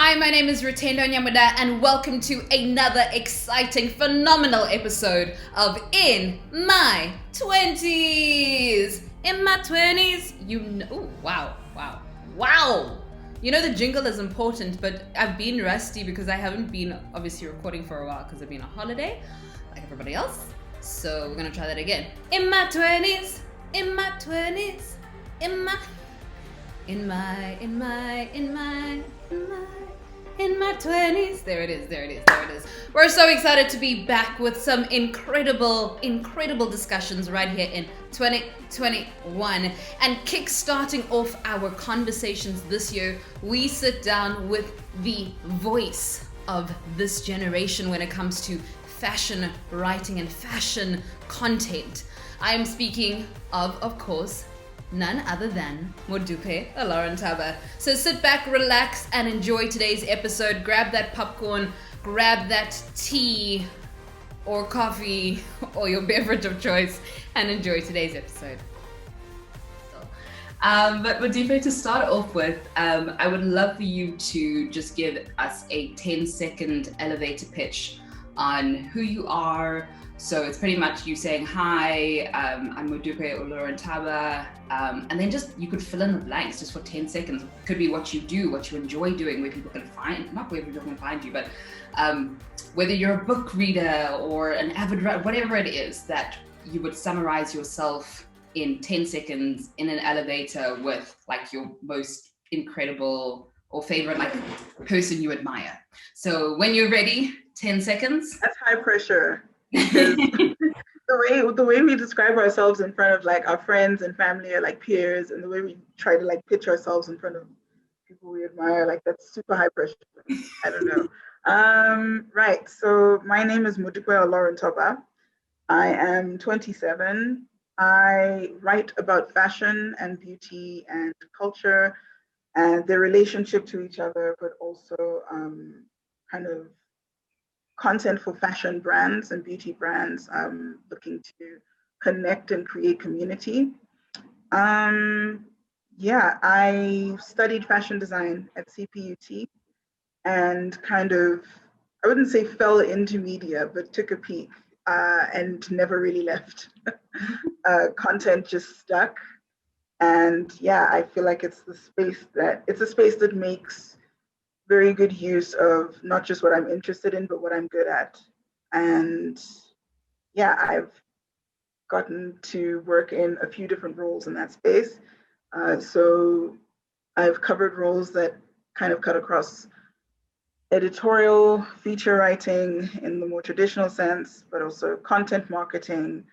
Hi, my name is Rutendo Nyamuda, and welcome to another exciting, phenomenal episode of In My 20s. In my 20s, ooh, wow. You know, the jingle is important, but I've been rusty because I haven't been obviously recording for a while because I've been on holiday, like everybody else. So we're gonna try that again. In my 20s, in my 20s, in my 20s. There it is. We're so excited to be back with some incredible discussions right here in 2021. And kick-starting off our conversations this year, we sit down with the voice of this generation when it comes to fashion writing and fashion content. I am speaking of course, none other than Modupe Oloruntoba. So sit back, relax, and enjoy today's episode. Grab that popcorn, grab that tea or coffee or your beverage of choice, and enjoy today's episode. But Modupe, to start off with, I would love for you to just give us a 10-second elevator pitch on who you are. So it's pretty much you saying, hi, I'm Modupe Oloruntoba, and then just, you could fill in the blanks just for 10 seconds. It could be what you do, what you enjoy doing, where people can find, not where people can find you, but whether you're a book reader or an avid writer, whatever it is that you would summarize yourself in 10 seconds in an elevator with like your most incredible or favorite like person you admire. So when you're ready, 10 seconds. That's high pressure. the way we describe ourselves in front of like our friends and family or like peers, and the way we try to like pitch ourselves in front of people we admire, like that's super high pressure. I don't know. Right. So my name is Modupe Oloruntoba. I am 27. I write about fashion and beauty and culture and their relationship to each other, but also kind of content for fashion brands and beauty brands, looking to connect and create community. I studied fashion design at CPUT and kind of, I wouldn't say fell into media, but took a peek and never really left. Content just stuck. And yeah, I feel like it's a space that makes very good use of not just what I'm interested in, but what I'm good at. And yeah, I've gotten to work in a few different roles in that space. So I've covered roles that kind of cut across editorial, feature writing in the more traditional sense, but also content marketing,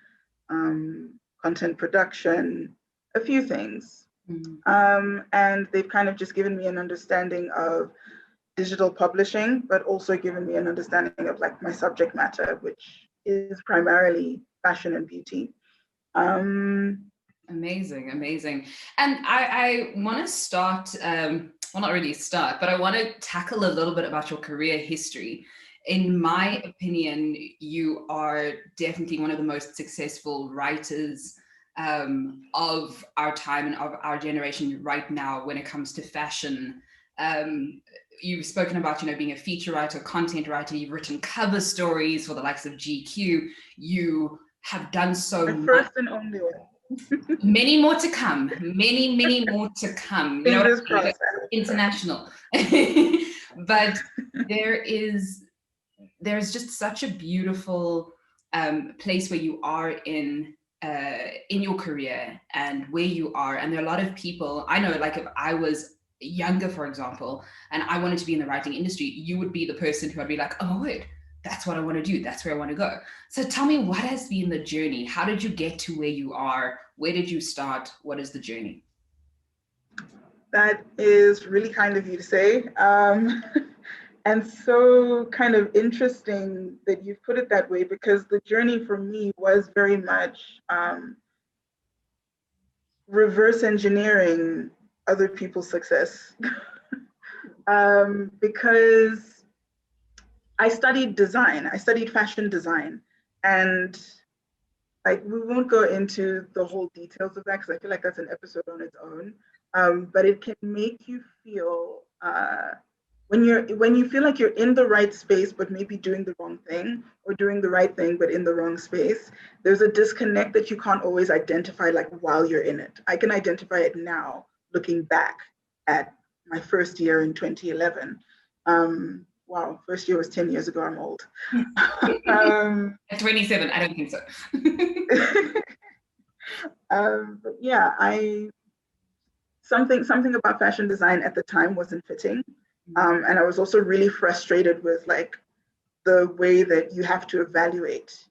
content production, a few things. And they've kind of just given me an understanding of digital publishing, but also given me an understanding of like my subject matter, which is primarily fashion and beauty. Amazing. And I want to start, well, not really start, but I want to tackle a little bit about your career history. In my opinion, you are definitely one of the most successful writers of our time and of our generation right now when it comes to fashion. You've spoken about, being a feature writer, content writer. You've written cover stories for the likes of GQ. You have done so much. First and only one. Many more to come. Many more to come. Fingers crossed. International. But there's just such a beautiful place where you are in your career and where you are. And there are a lot of people, I know, like if I was younger, for example, and I wanted to be in the writing industry, you would be the person who I'd be like, oh my word, that's what I want to do. That's where I want to go. So tell me, what has been the journey? How did you get to where you are? Where did you start? What is the journey? That is really kind of you to say. And so kind of interesting that you've put it that way, because the journey for me was very much reverse engineering other people's success. Because I studied design, I studied fashion design, and like we won't go into the whole details of that because I feel like that's an episode on its own. But it can make you feel when you feel like you're in the right space but maybe doing the wrong thing, or doing the right thing but in the wrong space, there's a disconnect that you can't always identify like while you're in it. I can identify it now looking back at my first year in 2011. Wow, first year was 10 years ago. I'm old. At 27, I don't think so. But yeah, something about fashion design at the time wasn't fitting. And I was also really frustrated with like the way that you have to evaluate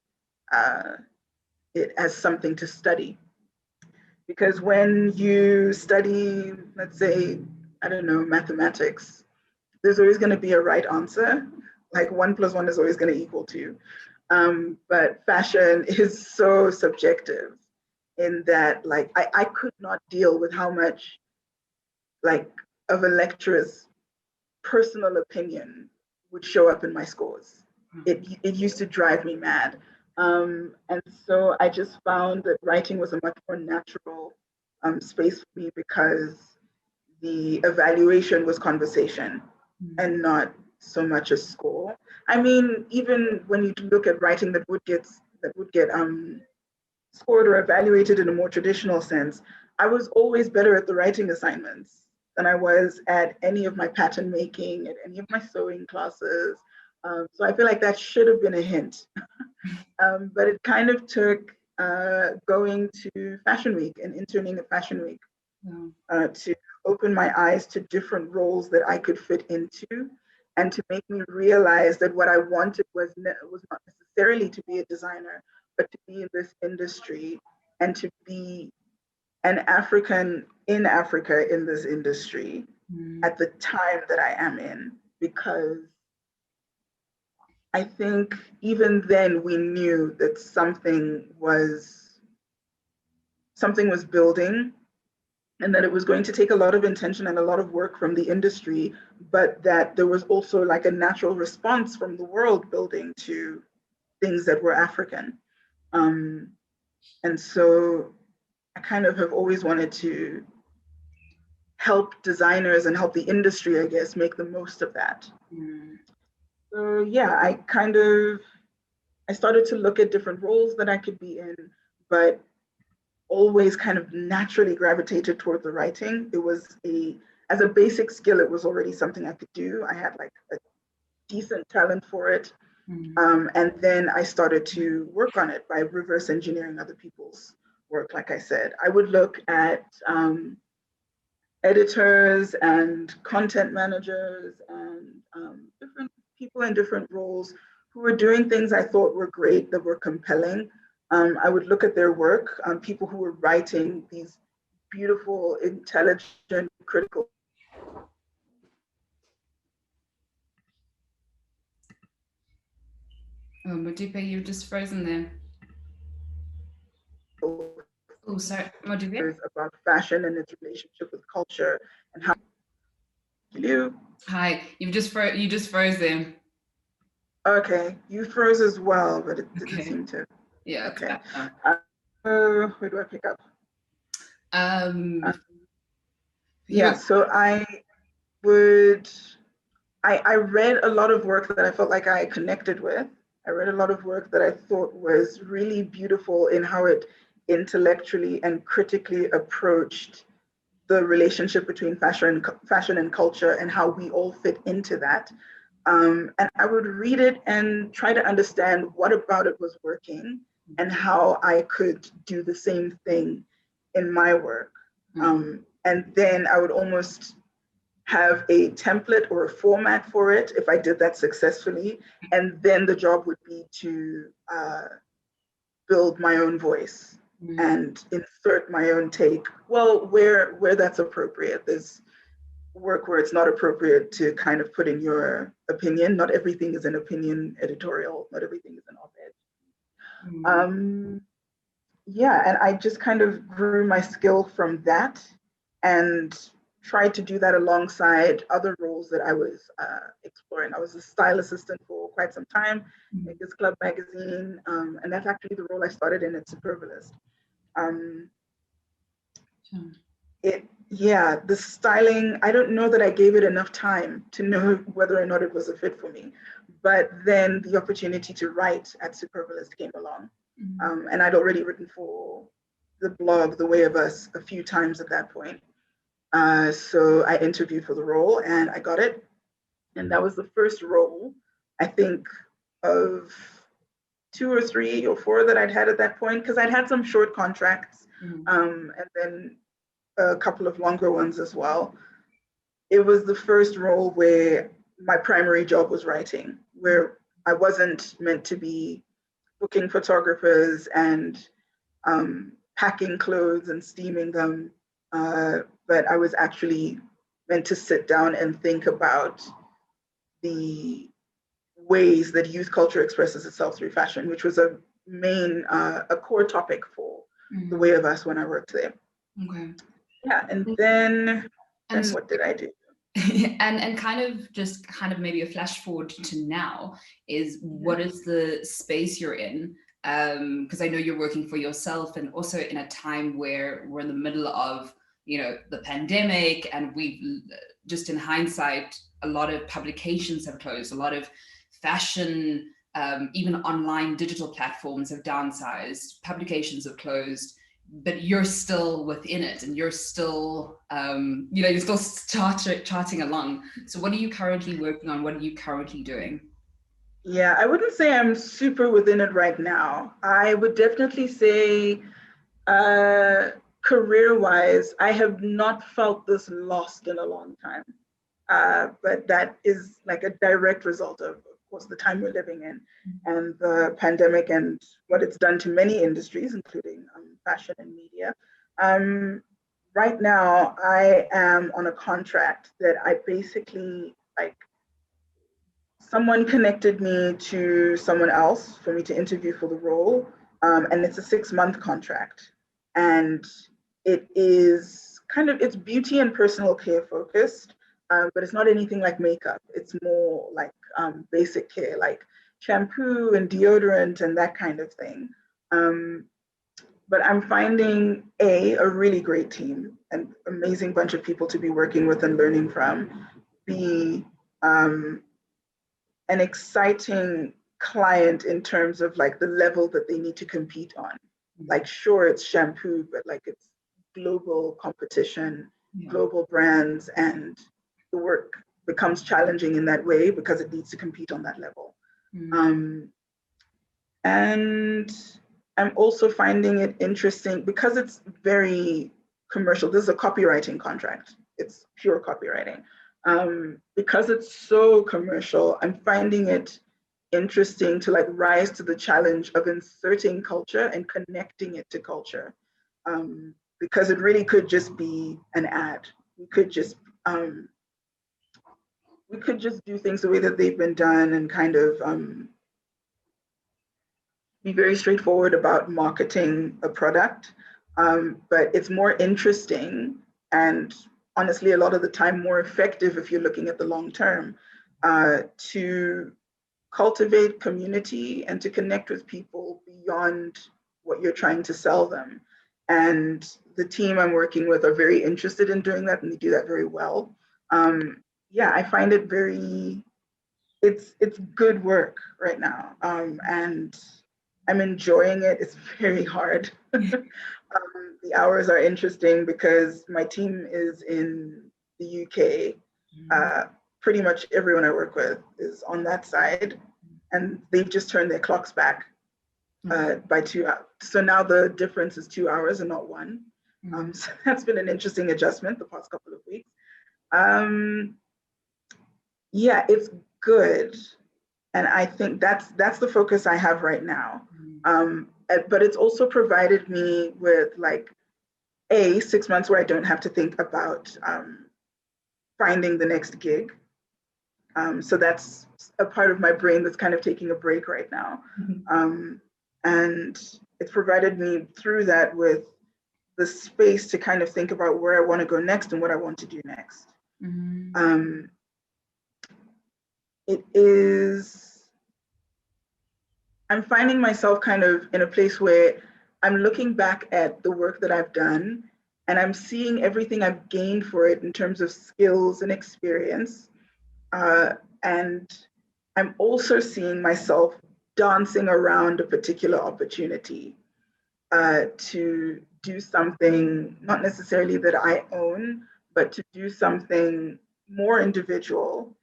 it as something to study. Because when you study, let's say, I don't know, mathematics, there's always going to be a right answer. Like 1 + 1 is always going to equal 2. But fashion is so subjective in that, like, I could not deal with how much, like, of a lecturer's personal opinion would show up in my scores. It used to drive me mad. And so I just found that writing was a much more natural space for me, because the evaluation was conversation and not so much a score. I mean, even when you look at writing that would get scored or evaluated in a more traditional sense, I was always better at the writing assignments than I was at any of my pattern making, at any of my sewing classes. So I feel like that should have been a hint. But it kind of took going to Fashion Week and interning at Fashion Week to open my eyes to different roles that I could fit into, and to make me realize that what I wanted was not necessarily to be a designer, but to be in this industry and to be an African in Africa in this industry at the time that I am in. Because I think even then we knew that something was building, and that it was going to take a lot of intention and a lot of work from the industry, but that there was also like a natural response from the world building to things that were African. And so I kind of have always wanted to help designers and help the industry, I guess, make the most of that. So yeah, I started to look at different roles that I could be in, but always kind of naturally gravitated toward the writing. It was as a basic skill, it was already something I could do. I had like a decent talent for it. And then I started to work on it by reverse engineering other people's work. Like I said, I would look at editors and content managers and different people in different roles who were doing things I thought were great, that were compelling. I would look at their work, people who were writing these beautiful, intelligent, critical. Oh, Modupe, you're just frozen there. Oh, sorry, Modupe. About fashion and its relationship with culture and how. Hello. Hi, you just froze there. Okay, you froze as well, but it didn't seem to. Yeah. Okay. Where do I pick up? Yeah. So I read a lot of work that I felt like I connected with. I read a lot of work that I thought was really beautiful in how it intellectually and critically approached the relationship between fashion and culture, and how we all fit into that. And I would read it and try to understand what about it was working and how I could do the same thing in my work. And then I would almost have a template or a format for it if I did that successfully. And then the job would be to build my own voice and insert my own take. Well, where that's appropriate. There's work where it's not appropriate to kind of put in your opinion. Not everything is an opinion editorial. Not everything is an op-ed. Yeah, and I just kind of grew my skill from that, and tried to do that alongside other roles that I was exploring. I was a style assistant for quite some time, Makers Club magazine, and that's actually the role I started in at Superbalist. Yeah, the styling, I don't know that I gave it enough time to know whether or not it was a fit for me. But then the opportunity to write at Superbalist came along. And I'd already written for the blog, The Way of Us, a few times at that point. So I interviewed for the role and I got it. And that was the first role, I think, of 2 or 3 or 4 that I'd had at that point, because I'd had some short contracts and then a couple of longer ones as well. It was the first role where my primary job was writing, where I wasn't meant to be booking photographers and packing clothes and steaming them, but I was actually meant to sit down and think about the ways that youth culture expresses itself through fashion, which was a core topic for The Way of Us when I worked there. Okay. Yeah, and then what did I do? And kind of maybe a flash forward to now is what is the space you're in? Because I know you're working for yourself and also in a time where we're in the middle of, the pandemic, and we've just in hindsight, a lot of publications have closed, a lot of fashion, even online digital platforms have downsized, publications have closed, but you're still within it and you're still, you're still charting along. So what are you currently working on? What are you currently doing? Yeah, I wouldn't say I'm super within it right now. I would definitely say career-wise, I have not felt this lost in a long time. But that is like a direct result of course, the time we're living in and the pandemic and what it's done to many industries, including fashion and media. Right now, I am on a contract that I basically someone connected me to someone else for me to interview for the role. And it's a 6-month contract. And it is it's beauty and personal care focused, but it's not anything like makeup. It's more like basic care, like shampoo and deodorant and that kind of thing. But I'm finding a really great team, an amazing bunch of people to be working with and learning from. B, an exciting client in terms of like the level that they need to compete on. Like, sure, it's shampoo, but like it's global competition, global brands, and the work becomes challenging in that way because it needs to compete on that level. And I'm also finding it interesting because it's very commercial. This is a copywriting contract. It's pure copywriting. Because it's so commercial, I'm finding it interesting to like rise to the challenge of inserting culture and connecting it to culture. Because it really could just be an ad. We could just do things the way that they've been done and kind of be very straightforward about marketing a product. But it's more interesting and honestly, a lot of the time more effective if you're looking at the long term, to cultivate community and to connect with people beyond what you're trying to sell them. And the team I'm working with are very interested in doing that, and they do that very well. I find it it's good work right now, and I'm enjoying it. It's very hard. The hours are interesting because my team is in the UK. Pretty much everyone I work with is on that side, and they've just turned their clocks back by 2 hours. So now the difference is 2 hours and not one. So that's been an interesting adjustment the past couple of weeks. It's good. And I think that's the focus I have right now. But it's also provided me with 6 months where I don't have to think about finding the next gig. So that's a part of my brain that's kind of taking a break right now. And it's provided me through that with the space to kind of think about where I want to go next and what I want to do next. I'm finding myself kind of in a place where I'm looking back at the work that I've done and I'm seeing everything I've gained for it in terms of skills and experience. And I'm also seeing myself dancing around a particular opportunity to do something, not necessarily that I own, but to do something more individual,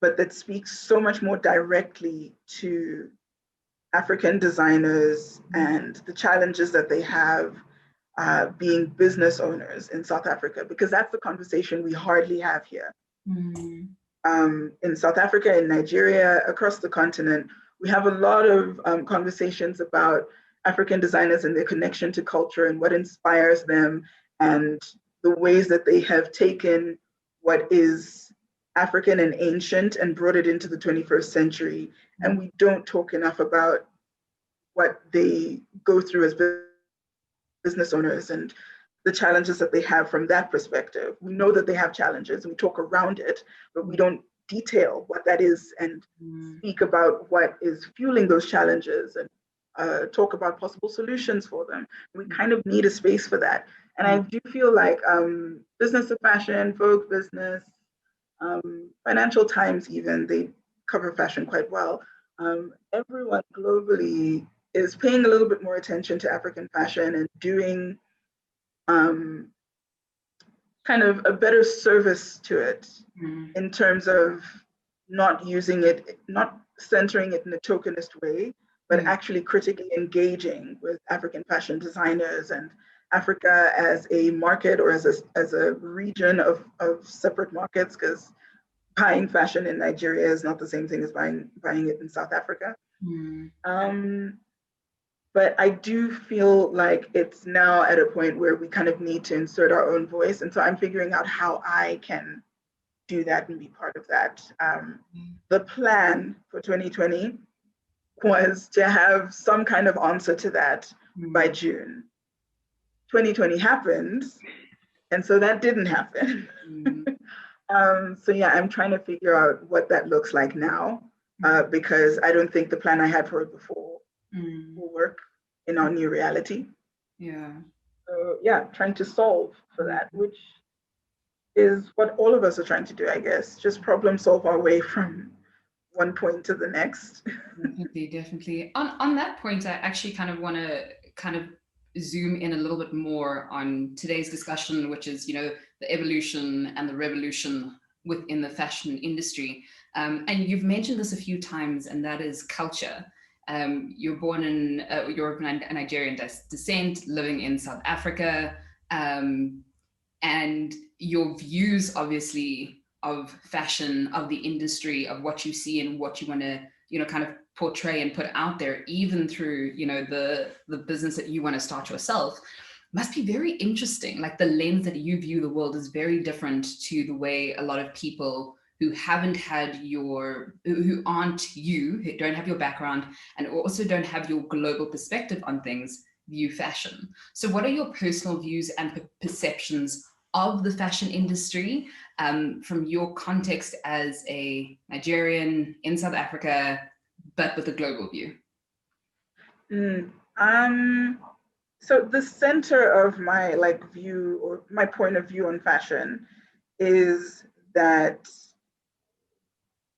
but that speaks so much more directly to African designers and the challenges that they have being business owners in South Africa, because that's the conversation we hardly have here. Mm. In South Africa, in Nigeria, across the continent, we have a lot of conversations about African designers and their connection to culture and what inspires them and the ways that they have taken what is African and ancient and brought it into the 21st century. And we don't talk enough about what they go through as business owners and the challenges that they have from that perspective. We know that they have challenges and we talk around it, but we don't detail what that is and speak about what is fueling those challenges and talk about possible solutions for them. We kind of need a space for that. And I do feel like Business of Fashion, Vogue Business, Financial Times even, they cover fashion quite well. Everyone globally is paying a little bit more attention to African fashion and doing kind of a better service to it in terms of not using it, not centering it in a tokenist way, but actually critically engaging with African fashion designers and Africa as a market or as a region of separate markets, because buying fashion in Nigeria is not the same thing as buying it in South Africa. But I do feel like it's now at a point where we kind of need to insert our own voice. And so I'm figuring out how I can do that and be part of that. The plan for 2020 was to have some kind of answer to that by June. 2020 happened, and so that didn't happen. So yeah, I'm trying to figure out what that looks like now, because I don't think the plan I had for it before will work in our new reality. So yeah, trying to solve for that, which is what all of us are trying to do, I guess. Just problem solve our way from one point to the next. Definitely. On that point, I actually kind of want to kind of zoom in a little bit more on today's discussion, which is, you know, the evolution and the revolution within the fashion industry. And you've mentioned this a few times, and that is culture. You're born in you're of Nigerian descent, living in South Africa, and your views, obviously, of fashion, of the industry, of what you see and what you want to, you know, kind of portray and put out there, even through, you know, the business that you want to start yourself, must be very interesting. Like, the lens that you view the world is very different to the way a lot of people who haven't had who aren't you, who don't have your background, and also don't have your global perspective on things, view fashion. So what are your personal views and perceptions of the fashion industry from your context as a Nigerian in South Africa, but with a global view? So the center of my view, or my point of view on fashion, is that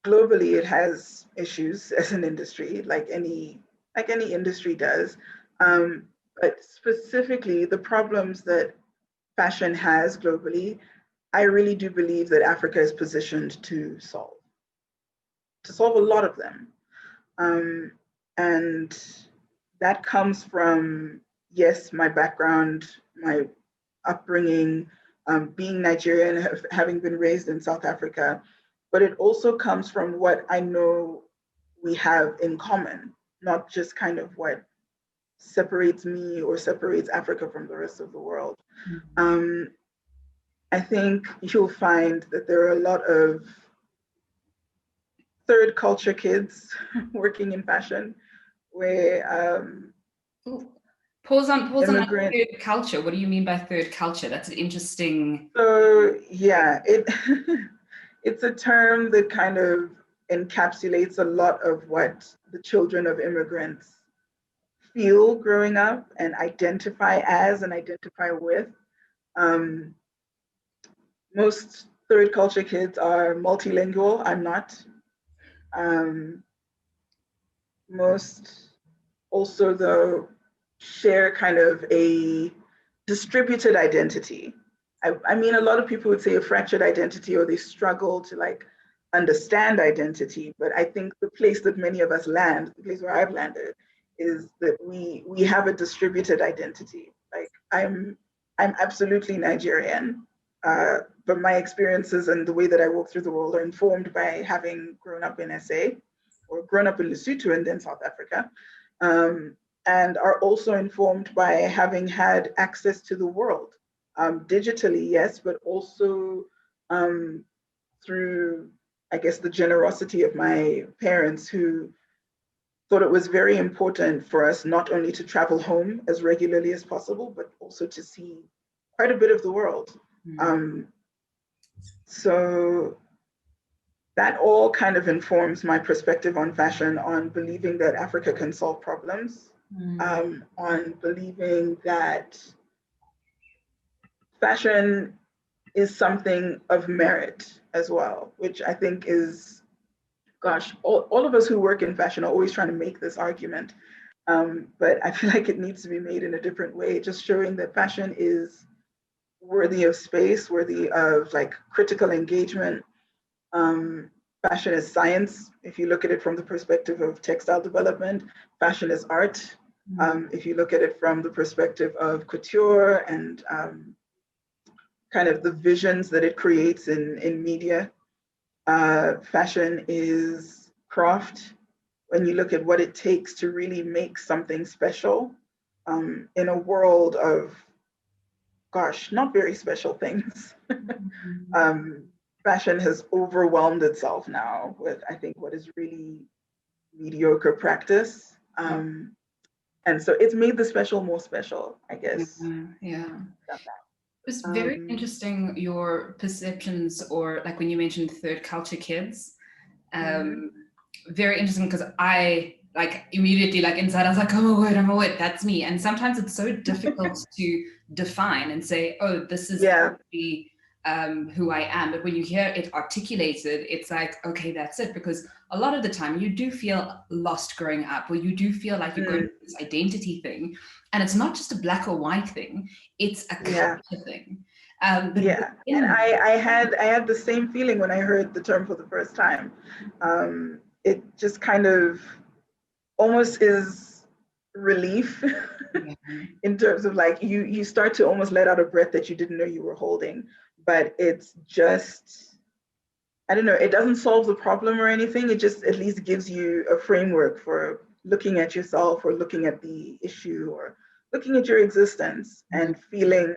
globally it has issues as an industry, like any industry does. But specifically, the problems that fashion has globally, I really do believe that Africa is positioned to solve a lot of them. And that comes from, yes, my background, my upbringing, being Nigerian, having been raised in South Africa, but it also comes from what I know we have in common, not just kind of what separates me or separates Africa from the rest of the world. I think you'll find that there are a lot of third culture kids working in fashion, where pause on that third culture. What do you mean by third culture? That's an interesting. So yeah, it's a term that kind of encapsulates a lot of what the children of immigrants feel growing up and identify as and identify with. Um, most third culture kids are multilingual. I'm not. Um, most also, though, share kind of a distributed identity. I mean, a lot of people would say a fractured identity, or they struggle to like understand identity. But I think the place that many of us land, the place where I've landed, is that we have a distributed identity. Like I'm absolutely Nigerian, but my experiences and the way that I walk through the world are informed by having grown up in SA or grown up in Lesotho and then South Africa. Um, and are also informed by having had access to the world, digitally, yes, but also through, I guess, the generosity of my parents, who thought it was very important for us not only to travel home as regularly as possible, but also to see quite a bit of the world. So that all kind of informs my perspective on fashion, on believing that Africa can solve problems, on believing that fashion is something of merit as well, which I think is, gosh, all of us who work in fashion are always trying to make this argument. But I feel like it needs to be made in a different way, just showing that fashion is worthy of space, worthy of like critical engagement. Fashion is science. If you look at it from the perspective of textile development, fashion is art. If you look at it from the perspective of couture and kind of the visions that it creates in media, fashion is craft. When you look at what it takes to really make something special in a world of, gosh, not very special things. Fashion has overwhelmed itself now with, I think, what is really mediocre practice. And so it's made the special more special, I guess. Yeah. It's very interesting, your perceptions, or like when you mentioned third culture kids. Very interesting, because I like immediately, like inside, I was like, oh my word, that's me. And sometimes it's so difficult to define and say, oh, this is actually who I am. But when you hear it articulated, it's like, okay, that's it. Because a lot of the time you do feel lost growing up, or you do feel like you're going through this identity thing. And it's not just a black or white thing, it's a culture thing. And I had the same feeling when I heard the term for the first time. It just kind of almost is relief in terms of like you start to almost let out a breath that you didn't know you were holding. But it's just, I don't know, it doesn't solve the problem or anything. It just at least gives you a framework for looking at yourself, or looking at the issue, or looking at your existence and feeling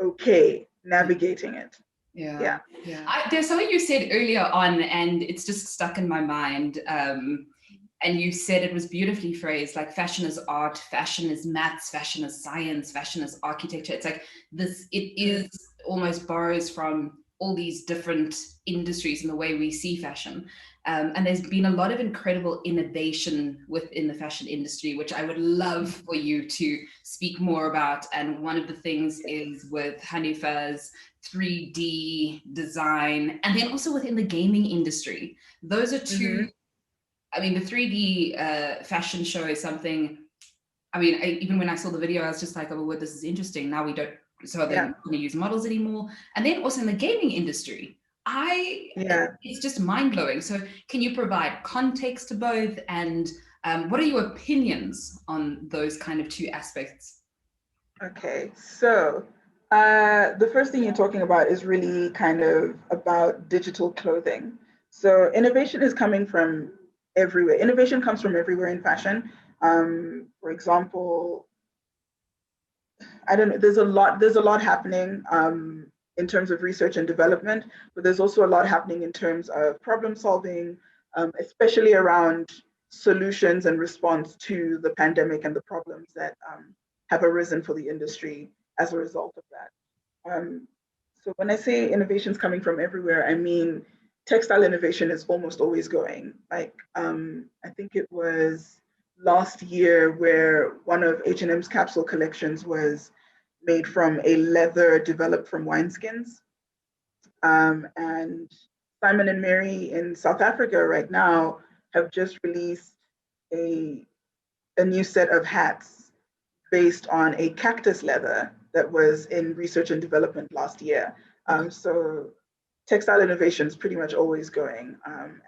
okay navigating it. There's something you said earlier on, and it's just stuck in my mind. And you said it was beautifully phrased, like fashion is art, fashion is maths, fashion is science, fashion is architecture. It's like this, it is almost borrows from all these different industries in the way we see fashion. And there's been a lot of incredible innovation within the fashion industry, which I would love for you to speak more about. And one of the things is with Hanifa's 3D design, and then also within the gaming industry. Those are two, I mean, the 3D fashion show is something, I mean, even when I saw the video, I was just like, oh, well, this is interesting. Now we don't, so they're not going to use models anymore. And then also in the gaming industry, it's just mind-blowing. So can you provide context to both, and what are your opinions on those kind of two aspects? Okay, so the first thing you're talking about is really kind of about digital clothing. So innovation is coming from everywhere. Innovation comes from everywhere in fashion. For example, I don't know, there's a lot happening in terms of research and development, but there's also a lot happening in terms of problem solving, especially around solutions and response to the pandemic and the problems that have arisen for the industry as a result of that. So when I say innovations coming from everywhere, I mean textile innovation is almost always going. Like I think it was last year where one of H&M's capsule collections was made from a leather developed from wineskins. And Simon and Mary in South Africa right now have just released a new set of hats based on a cactus leather that was in research and development last year. So textile innovation is pretty much always going,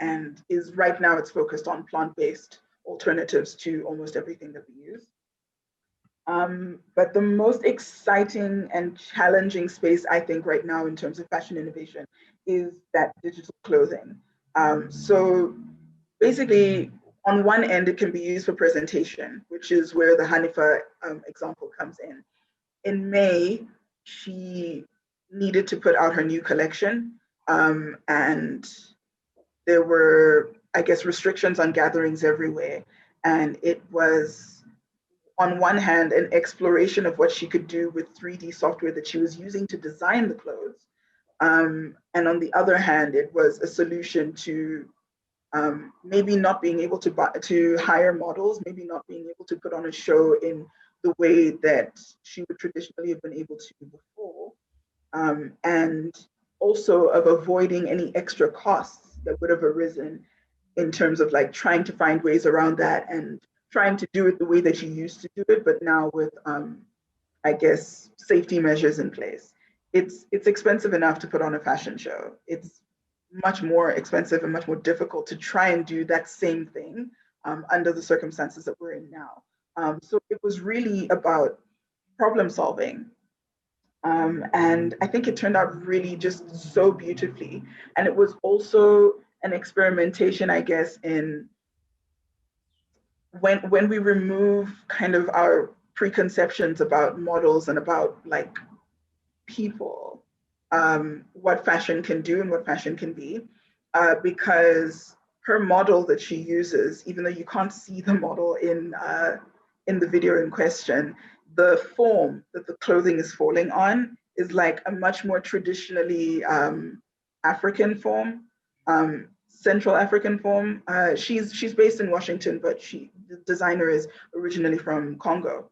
and is right now it's focused on plant-based alternatives to almost everything that we use. But the most exciting and challenging space, I think, right now in terms of fashion innovation is that digital clothing. So basically, on one end, it can be used for presentation, which is where the Hanifa example comes in. In May, she needed to put out her new collection, and there were, I guess, restrictions on gatherings everywhere. And it was, on one hand, an exploration of what she could do with 3D software that she was using to design the clothes. And on the other hand, it was a solution to maybe not being able to hire models, maybe not being able to put on a show in the way that she would traditionally have been able to before, and also of avoiding any extra costs that would have arisen in terms of like trying to find ways around that and trying to do it the way that you used to do it, but now with, I guess, safety measures in place. It's expensive enough to put on a fashion show. It's much more expensive and much more difficult to try and do that same thing under the circumstances that we're in now. So it was really about problem solving. And I think it turned out really just so beautifully. And it was also an experimentation, I guess, in when we remove kind of our preconceptions about models and about like people, what fashion can do and what fashion can be, because her model that she uses, even though you can't see the model in the video in question, the form that the clothing is falling on is like a much more traditionally African form, Central African form. She's based in Washington, but the designer is originally from Congo,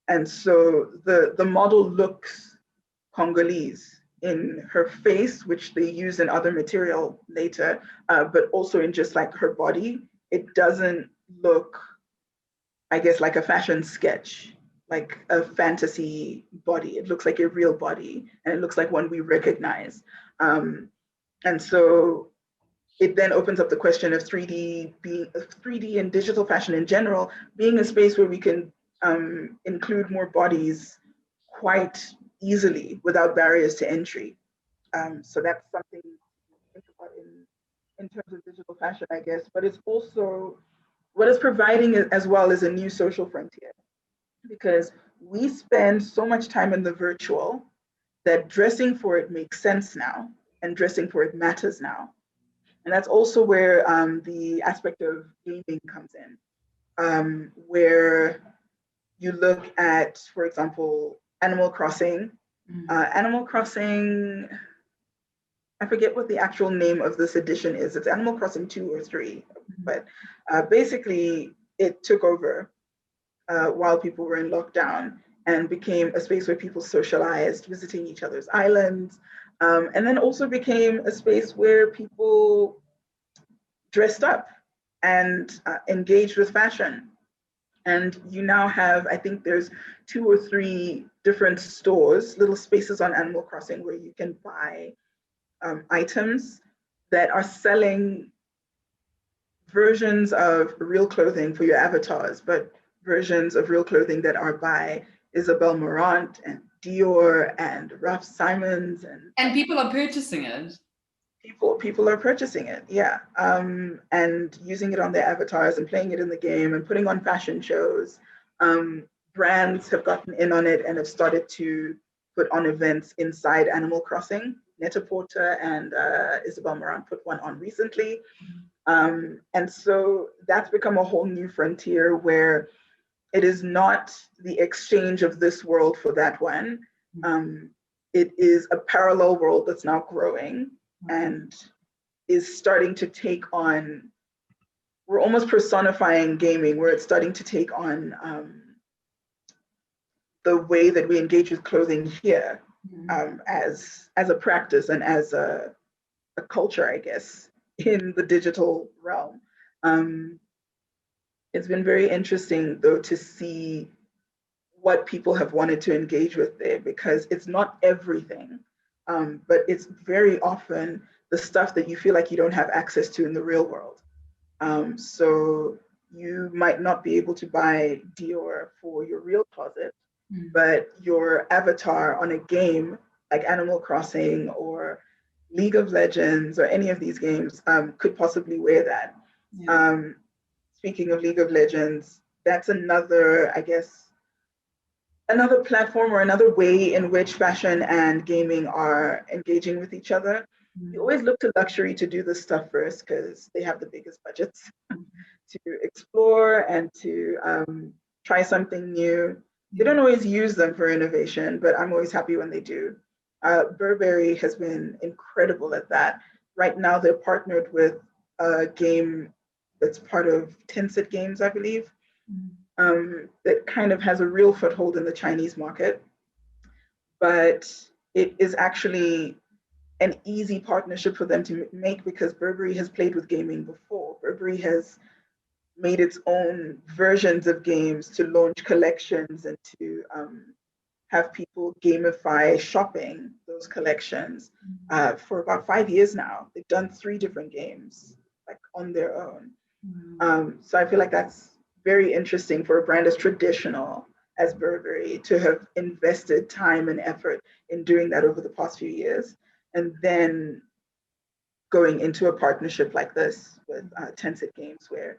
and so the model looks Congolese in her face, which they use in other material later, but also in just like her body. It doesn't look, I guess, like a fashion sketch, like a fantasy body. It looks like a real body, and it looks like one we recognize. And so it then opens up the question of 3D and digital fashion in general being a space where we can include more bodies quite easily without barriers to entry. So that's something to think about in terms of digital fashion, I guess. But it's also what it's providing as well is a new social frontier, because we spend so much time in the virtual that dressing for it makes sense now, and dressing for it matters now. And that's also where the aspect of gaming comes in, where you look at, for example, Animal Crossing. Animal Crossing, I forget what the actual name of this edition is. It's Animal Crossing 2 or 3, but basically it took over while people were in lockdown and became a space where people socialized, visiting each other's islands, and then also became a space where people dressed up and engaged with fashion. And you now have, I think there's 2 or 3 different stores, little spaces on Animal Crossing where you can buy items that are selling versions of real clothing for your avatars, but versions of real clothing that are by Isabel Marant and Dior and Ralph Simons. And people are purchasing it. People are purchasing it, yeah, and using it on their avatars and playing it in the game and putting on fashion shows. Brands have gotten in on it and have started to put on events inside Animal Crossing. Net-a-Porter and Isabel Marant put one on recently. And so that's become a whole new frontier where it is not the exchange of this world for that one. It is a parallel world that's now growing and is starting to take on, we're almost personifying gaming, where it's starting to take on the way that we engage with clothing here, as a practice and as a culture, I guess, in the digital realm. It's been very interesting, though, to see what people have wanted to engage with there, because it's not everything, but it's very often the stuff that you feel like you don't have access to in the real world. So you might not be able to buy Dior for your real closet, but your avatar on a game like Animal Crossing or League of Legends or any of these games could possibly wear that. Speaking of League of Legends, that's another, I guess, another platform or another way in which fashion and gaming are engaging with each other. You always look to luxury to do this stuff first because they have the biggest budgets to explore and to try something new. They don't always use them for innovation, but I'm always happy when they do. Burberry has been incredible at that. Right now, they're partnered with a game that's part of Tencent Games, I believe, that kind of has a real foothold in the Chinese market. But it is actually an easy partnership for them to make because Burberry has played with gaming before. Burberry has made its own versions of games to launch collections and to have people gamify shopping those collections for about 5 years now. They've done 3 different games like on their own. So I feel like that's very interesting for a brand as traditional as Burberry to have invested time and effort in doing that over the past few years, and then going into a partnership like this with Tencent Games, where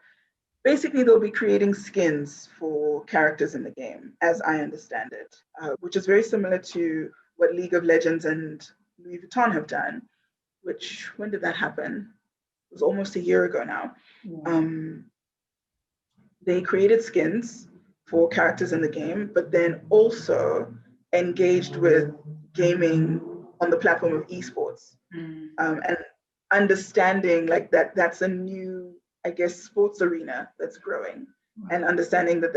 basically they'll be creating skins for characters in the game, as I understand it, which is very similar to what League of Legends and Louis Vuitton have done, which, when did that happen? It was almost a year ago now. They created skins for characters in the game, but then also engaged with gaming on the platform of esports, and understanding like that's a new, I guess, sports arena that's growing, and understanding that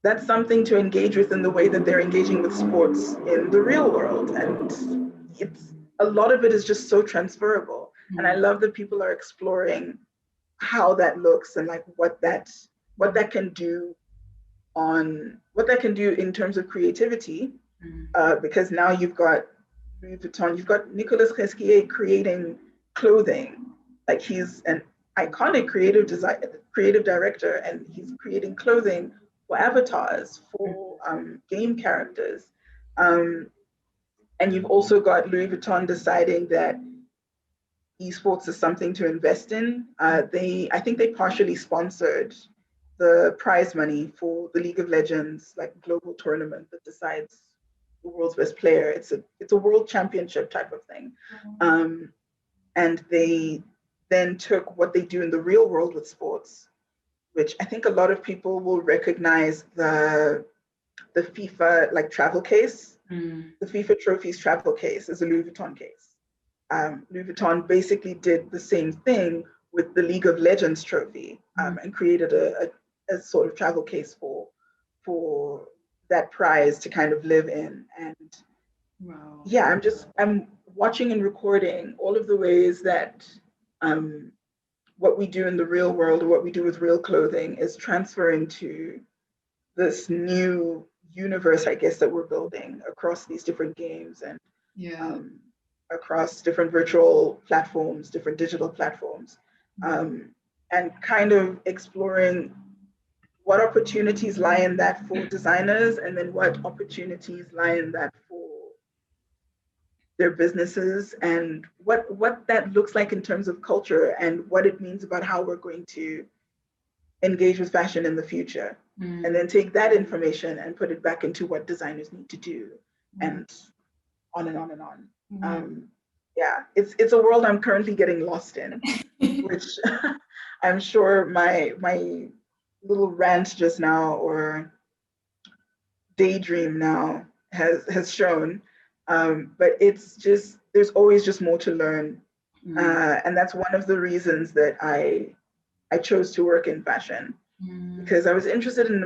that's something to engage with in the way that they're engaging with sports in the real world. And it's a lot of it is just so transferable. And I love that people are exploring how that looks and like what that can do in terms of creativity, because now you've got Louis Vuitton, you've got Nicolas Resquier creating clothing. Like, he's an iconic creative director, and he's creating clothing for avatars for game characters. And you've also got Louis Vuitton deciding that esports is something to invest in. I think they partially sponsored the prize money for the League of Legends like global tournament that decides the world's best player. It's a world championship type of thing. And they then took what they do in the real world with sports, which I think a lot of people will recognize the FIFA like travel case. The FIFA trophies travel case is a Louis Vuitton case. Louis Vuitton basically did the same thing with the League of Legends trophy, and created a sort of travel case for that prize to kind of live in. And yeah, I'm watching and recording all of the ways that what we do in the real world, or what we do with real clothing, is transferring to this new universe, I guess, that we're building across these different games and across different virtual platforms, different digital platforms, and kind of exploring what opportunities lie in that for designers, and then what opportunities lie in that for their businesses, and what that looks like in terms of culture, and what it means about how we're going to engage with fashion in the future. And then take that information and put it back into what designers need to do, and on and on and on. Yeah, it's a world I'm currently getting lost in, which I'm sure my little rant just now, or daydream now, has shown. But it's just, there's always just more to learn. And that's one of the reasons that I chose to work in fashion, because I was interested in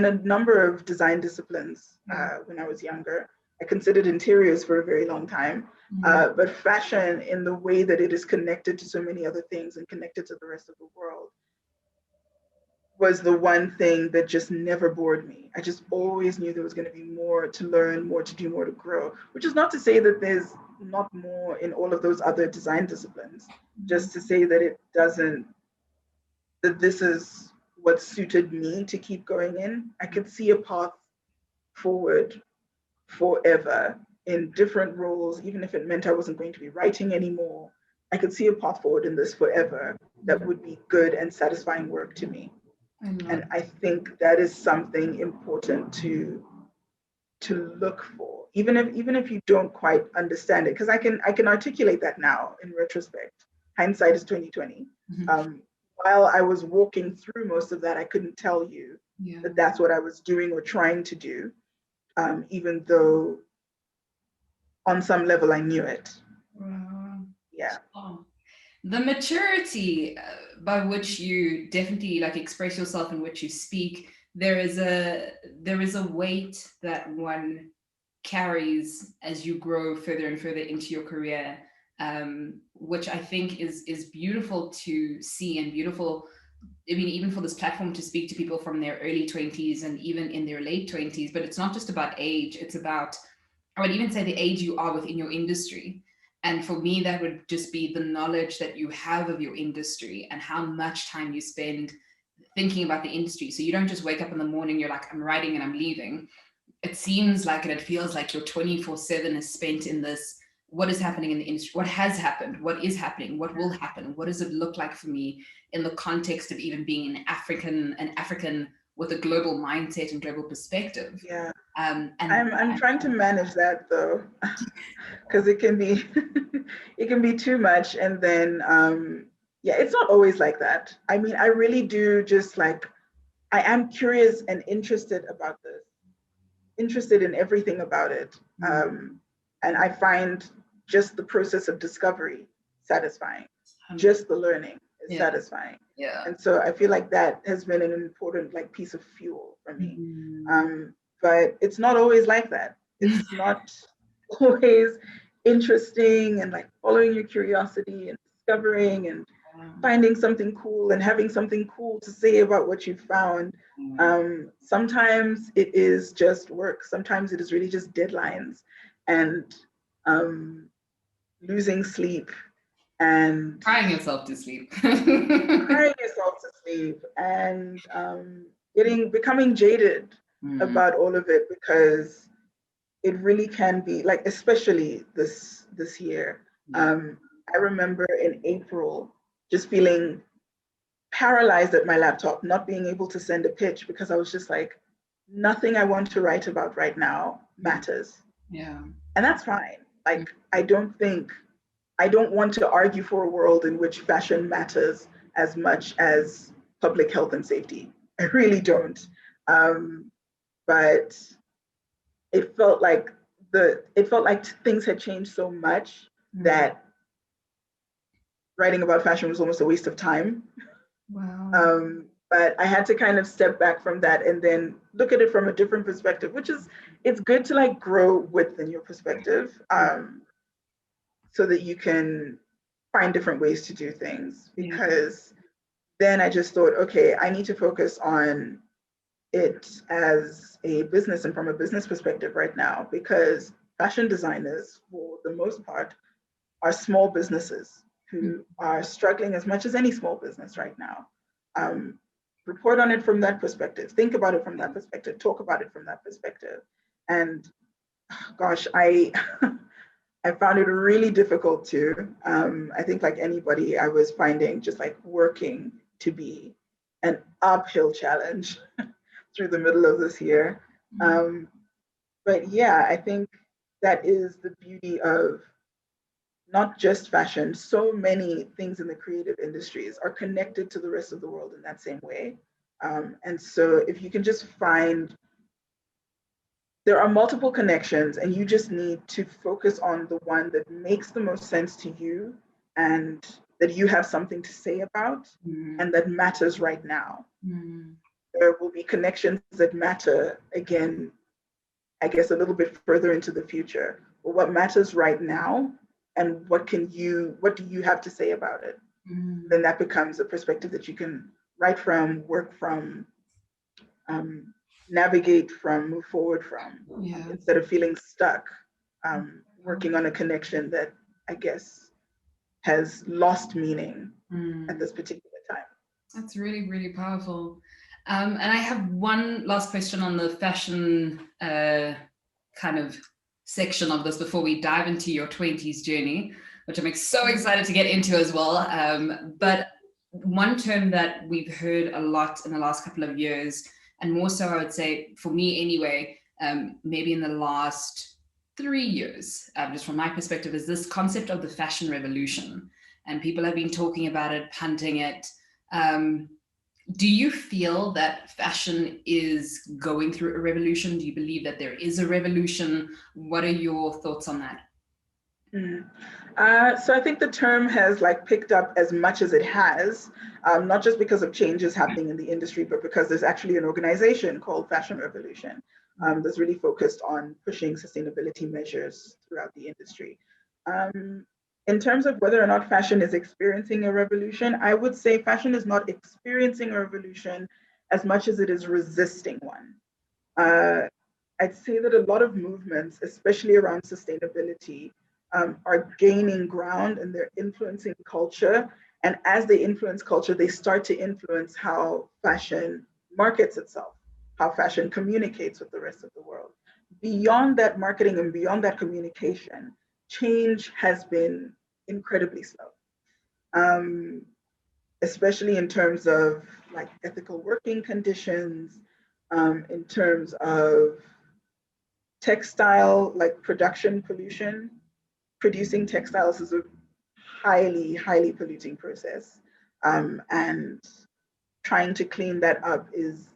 a number of design disciplines when I was younger. I considered interiors for a very long time, but fashion, in the way that it is connected to so many other things and connected to the rest of the world, was the one thing that just never bored me. I just always knew there was going to be more to learn, more to do, more to grow, which is not to say that there's not more in all of those other design disciplines, just to say that it doesn't, that this is what suited me to keep going in. I could see a path forward forever in different roles, even if it meant I wasn't going to be writing anymore. I could see a path forward in this forever that would be good and satisfying work to me. And I think that is something important to look for, even if you don't quite understand it, because I can articulate that now in retrospect. Hindsight is 2020. While I was walking through most of that, I couldn't tell you that that's what I was doing or trying to do, even though on some level I knew it. Yeah. The maturity by which you definitely like express yourself and which you speak, there is a weight that one carries as you grow further and further into your career, which I think is beautiful to see and beautiful. I mean, even for this platform to speak to people from their early 20s and even in their late 20s, but it's not just about age, it's about, I would even say, the age you are within your industry. And for me, that would just be the knowledge that you have of your industry and how much time you spend thinking about the industry. So you don't just wake up in the morning, you're like, I'm writing and I'm leaving. It seems like, and it feels like your 24/7 is spent in this, what is happening in the industry, what has happened, what is happening, what will happen, what does it look like for me in the context of even being an African with a global mindset and global perspective. Yeah. And I'm trying to manage that though, because it can be it can be too much, and then yeah, it's not always like that. I mean, I really do just like, I am curious and interested about this, interested in everything about it, and I find just the process of discovery satisfying. Just the learning is satisfying. Yeah. And so I feel like that has been an important like piece of fuel for me. But it's not always like that. It's not always interesting and like following your curiosity and discovering and finding something cool and having something cool to say about what you found. Sometimes it is just work. Sometimes it is really just deadlines and losing sleep and crying yourself to sleep. And becoming jaded about all of it, because it really can be like, especially this year. I remember in April just feeling paralyzed at my laptop, not being able to send a pitch, because I was just like, nothing I want to write about right now matters. Yeah. And that's fine. Like, I don't want to argue for a world in which fashion matters as much as public health and safety. I really don't. But it felt like things had changed so much that writing about fashion was almost a waste of time. Wow. But I had to kind of step back from that and then look at it from a different perspective, which is, it's good to like grow within your perspective, so that you can find different ways to do things. Because then I just thought, okay, I need to focus on it as a business and from a business perspective right now, because fashion designers, for the most part, are small businesses who are struggling as much as any small business right now. Report on it from that perspective, think about it from that perspective, talk about it from that perspective. And gosh, I found it really difficult to. I think like anybody, I was finding just like working to be an uphill challenge through the middle of this year. But yeah, I think that is the beauty of not just fashion. So many things in the creative industries are connected to the rest of the world in that same way. And so if you can just find, there are multiple connections and you just need to focus on the one that makes the most sense to you and that you have something to say about and that matters right now. There will be connections that matter, again, I guess a little bit further into the future. But what matters right now, and what do you have to say about it? Then that becomes a perspective that you can write from, work from, navigate from, move forward from, instead of feeling stuck, working on a connection that I guess has lost meaning at this particular time. That's really, really powerful. And I have one last question on the fashion kind of section of this before we dive into your 20s journey, which I'm so excited to get into as well. But one term that we've heard a lot in the last couple of years, and more so I would say for me anyway, maybe in the last 3 years, just from my perspective, is this concept of the fashion revolution. And people have been talking about it, punting it. Do you feel that fashion is going through a revolution? Do you believe that there is a revolution? What are your thoughts on that? So I think the term has picked up as much as it has, not just because of changes happening in the industry, but because there's actually an organization called Fashion Revolution that's really focused on pushing sustainability measures throughout the industry. In terms of whether or not fashion is experiencing a revolution, I would say fashion is not experiencing a revolution as much as it is resisting one. I'd say that a lot of movements, especially around sustainability, are gaining ground and they're influencing culture. And as they influence culture, they start to influence how fashion markets itself, how fashion communicates with the rest of the world. Beyond that marketing and beyond that communication, change has been incredibly slow, especially in terms of ethical working conditions, in terms of textile production pollution. Producing textiles is a highly, highly polluting process, and trying to clean that up is,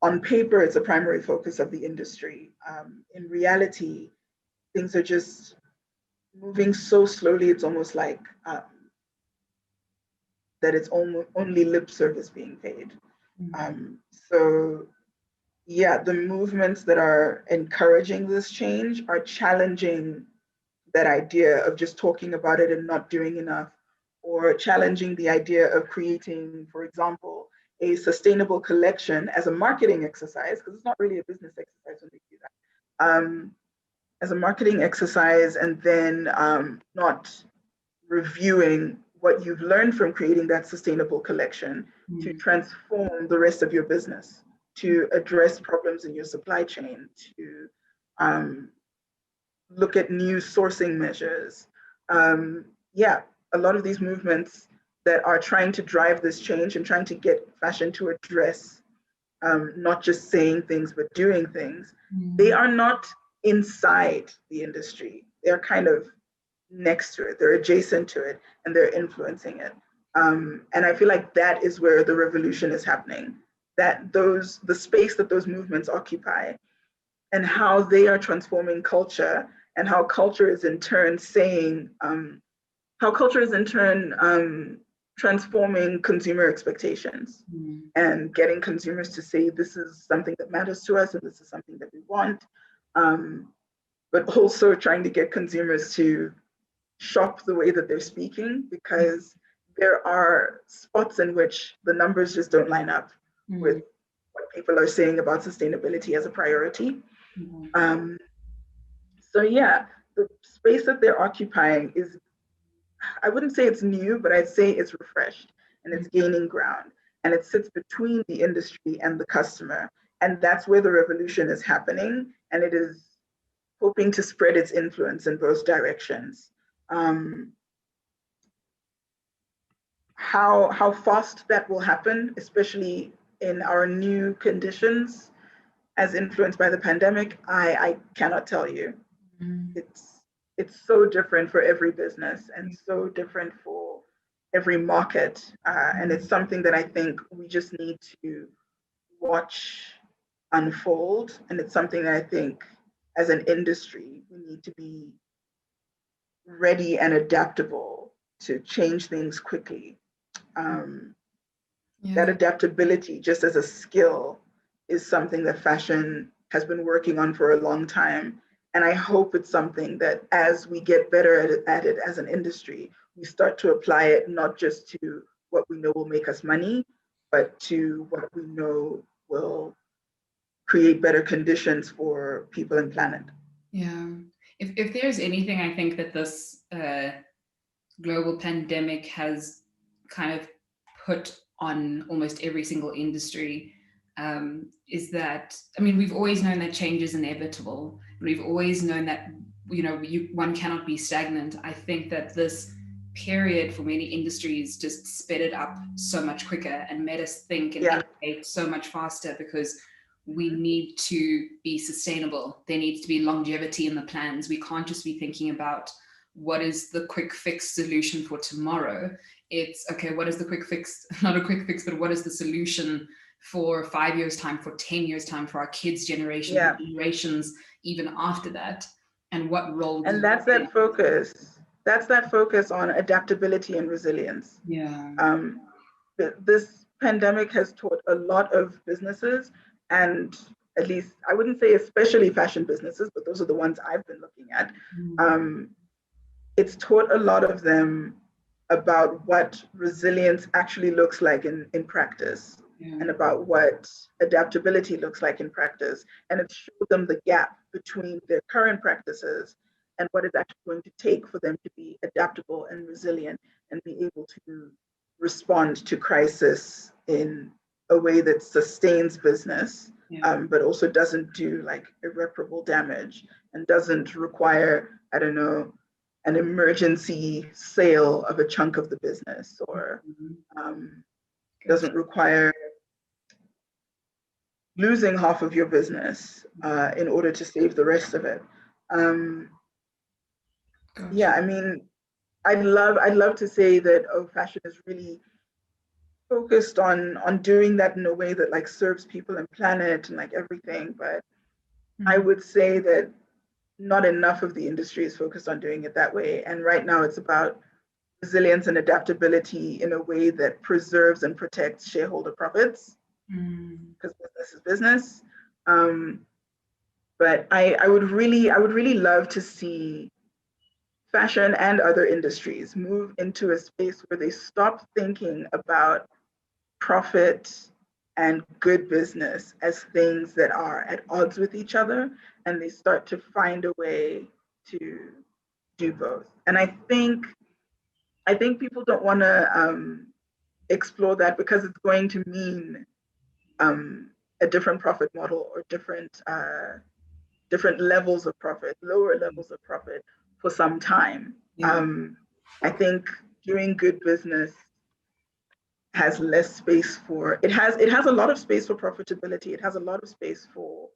on paper, it's a primary focus of the industry. In reality, things are just moving so slowly, it's almost like that it's only lip service being paid. So yeah, the movements that are encouraging this change are challenging that idea of just talking about it and not doing enough, or challenging the idea of creating, for example, a sustainable collection as a marketing exercise, because it's not really a business exercise when they do that. As a marketing exercise, and then not reviewing what you've learned from creating that sustainable collection to transform the rest of your business, to address problems in your supply chain, to look at new sourcing measures. Yeah, a lot of these movements that are trying to drive this change and trying to get fashion to address not just saying things, but doing things, they are not inside the industry. They're kind of next to it, they're adjacent to it, and they're influencing it. And I feel like that is where the revolution is happening, that the space that those movements occupy and how they are transforming culture, and how culture is in turn transforming consumer expectations and getting consumers to say, this is something that matters to us and this is something that we want. But also trying to get consumers to shop the way that they're speaking, because there are spots in which the numbers just don't line up with what people are saying about sustainability as a priority. So yeah, the space that they're occupying is, I wouldn't say it's new, but I'd say it's refreshed and it's gaining ground, and it sits between the industry and the customer. And that's where the revolution is happening, and it is hoping to spread its influence in both directions. How fast that will happen, especially in our new conditions as influenced by the pandemic, I cannot tell you. It's so different for every business and so different for every market. And it's something that I think we just need to watch unfold. And it's something that I think as an industry, we need to be ready and adaptable to change things quickly. that adaptability just as a skill is something that fashion has been working on for a long time. And I hope it's something that as we get better at it as an industry, we start to apply it not just to what we know will make us money, but to what we know will create better conditions for people and planet. Yeah. If there's anything I think that this global pandemic has kind of put on almost every single industry, is that, I mean, we've always known that change is inevitable. We've always known that, one cannot be stagnant. I think that this period for many industries just sped it up so much quicker and made us think and innovate so much faster, because we need to be sustainable. There needs to be longevity in the plans. We can't just be thinking about what is the quick fix solution for tomorrow. It's okay, what is the quick fix, not a quick fix, but what is the solution for 5 years time, for 10 years time, for our kids' generation, generations even after that, and what role. And that's that focus. That's that focus on adaptability and resilience. This pandemic has taught a lot of businesses, and at least I wouldn't say especially fashion businesses, but those are the ones I've been looking at. It's taught a lot of them about what resilience actually looks like in practice, and about what adaptability looks like in practice. And it showed them the gap between their current practices and what it's actually going to take for them to be adaptable and resilient and be able to respond to crisis in a way that sustains business, but also doesn't do like irreparable damage and doesn't require, I don't know, an emergency sale of a chunk of the business, or doesn't require losing half of your business in order to save the rest of it. Yeah, I mean, I'd love to say that fashion is really focused on doing that in a way that like serves people and planet and like everything, but I would say that not enough of the industry is focused on doing it that way. And right now it's about resilience and adaptability in a way that preserves and protects shareholder profits, because business is business. But I would really love to see fashion and other industries move into a space where they stop thinking about profit and good business as things that are at odds with each other, and they start to find a way to do both. And I think people don't want to explore that because it's going to mean a different profit model, or different levels of profit, lower levels of profit for some time. I think doing good business has less space for it has a lot of space for profitability. It has a lot of space for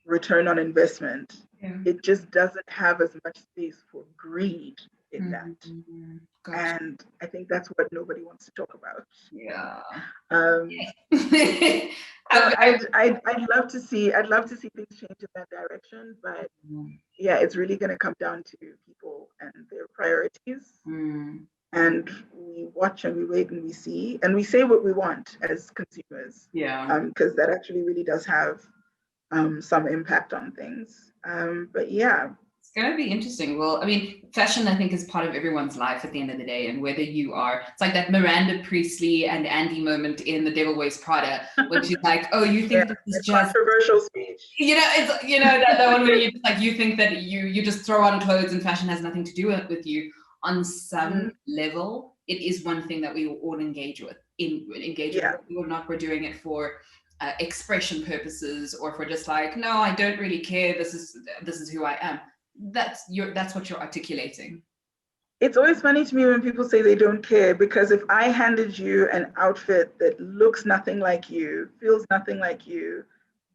return on investment. It just doesn't have as much space for greed in that. And I think that's what nobody wants to talk about. I'd love to see things change in that direction, but it's really going to come down to people and their priorities. And we watch and we wait and we see and we say what we want as consumers. Because that actually really does have some impact on things. But it's going to be interesting. Well, I mean, fashion, I think, is part of everyone's life at the end of the day. And whether you are, it's like that Miranda Priestley and Andy moment in The Devil Wears Prada, when she's like, oh, you think this is just controversial speech. It's, that one where you just like, you think that you just throw on clothes and fashion has nothing to do with you. On some level, it is one thing that we all engage with. We're doing it for expression purposes, or for just like, no, I don't really care. This is who I am. That's what you're articulating. It's always funny to me when people say they don't care, because if I handed you an outfit that looks nothing like you, feels nothing like you,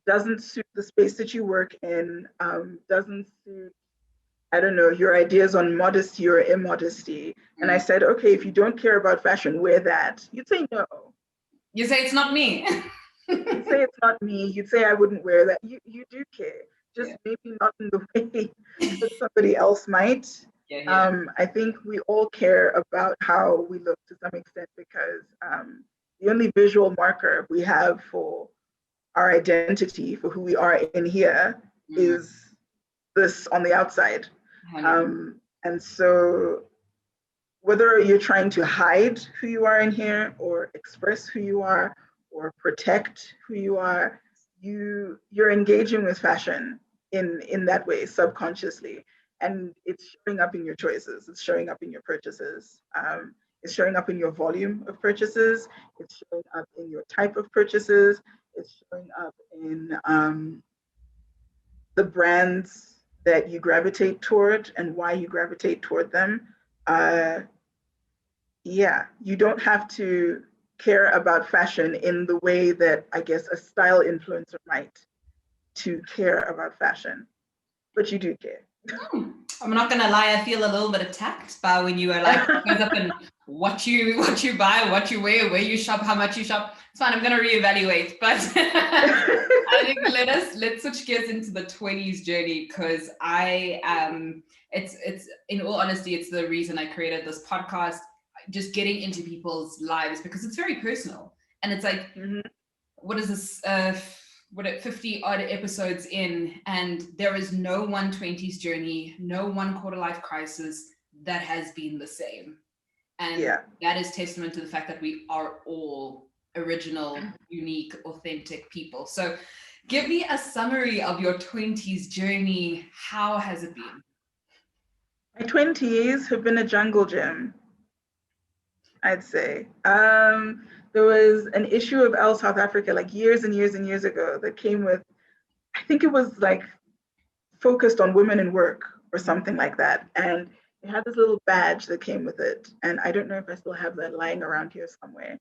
doesn't suit the space that you work in, doesn't suit, I don't know, your ideas on modesty or immodesty, and I said, okay, if you don't care about fashion, wear that. You'd say no. You say it's not me. You'd say it's not me. You'd say I wouldn't wear that. You do care, just maybe not in the way that somebody else might. I think we all care about how we look to some extent because the only visual marker we have for our identity, for who we are in here, is this on the outside. And so whether you're trying to hide who you are in here or express who you are or protect who you are, you're engaging with fashion in that way subconsciously, and it's showing up in your choices, it's showing up in your purchases, it's showing up in your volume of purchases, it's showing up in your type of purchases, it's showing up in the brands that you gravitate toward and why you gravitate toward them. Yeah, you don't have to care about fashion in the way that I guess a style influencer might to care about fashion, but you do care. I'm not gonna lie, I feel a little bit attacked by when you were like, goes up and what you buy, what you wear, where you shop, how much you shop. It's fine, I'm gonna reevaluate, but I think let's switch gears into the 20s journey, because it's in all honesty, it's the reason I created this podcast, just getting into people's lives, because it's very personal. And it's like, what is this 50 odd episodes in, and there is no one 20s journey, no one quarter life crisis that has been the same. And that is testament to the fact that we are all original, unique, authentic people. So give me a summary of your 20s journey. How has it been? My 20s have been a jungle gym, I'd say. There was an issue of Elle South Africa like years and years and years ago that came with, I think it was like focused on women in work or something like that. And it had this little badge that came with it. And I don't know if I still have that lying around here somewhere,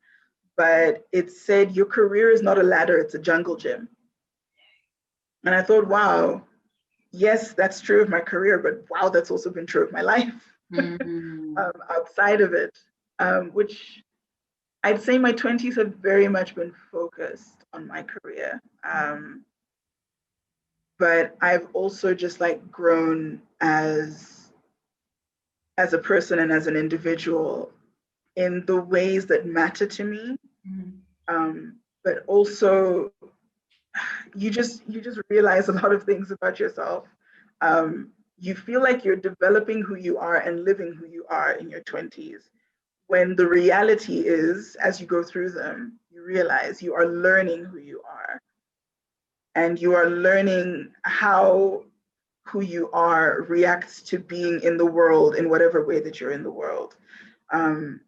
but it said, your career is not a ladder, it's a jungle gym. And I thought, wow, yes, that's true of my career, but wow, that's also been true of my life outside of it, which I'd say my 20s have very much been focused on my career. But I've also just like grown as a person and as an individual in the ways that matter to me. But also you just realize a lot of things about yourself. You feel like you're developing who you are and living who you are in your 20s. When the reality is, as you go through them, you realize you are learning who you are. And you are learning how who you are reacts to being in the world in whatever way that you're in the world. And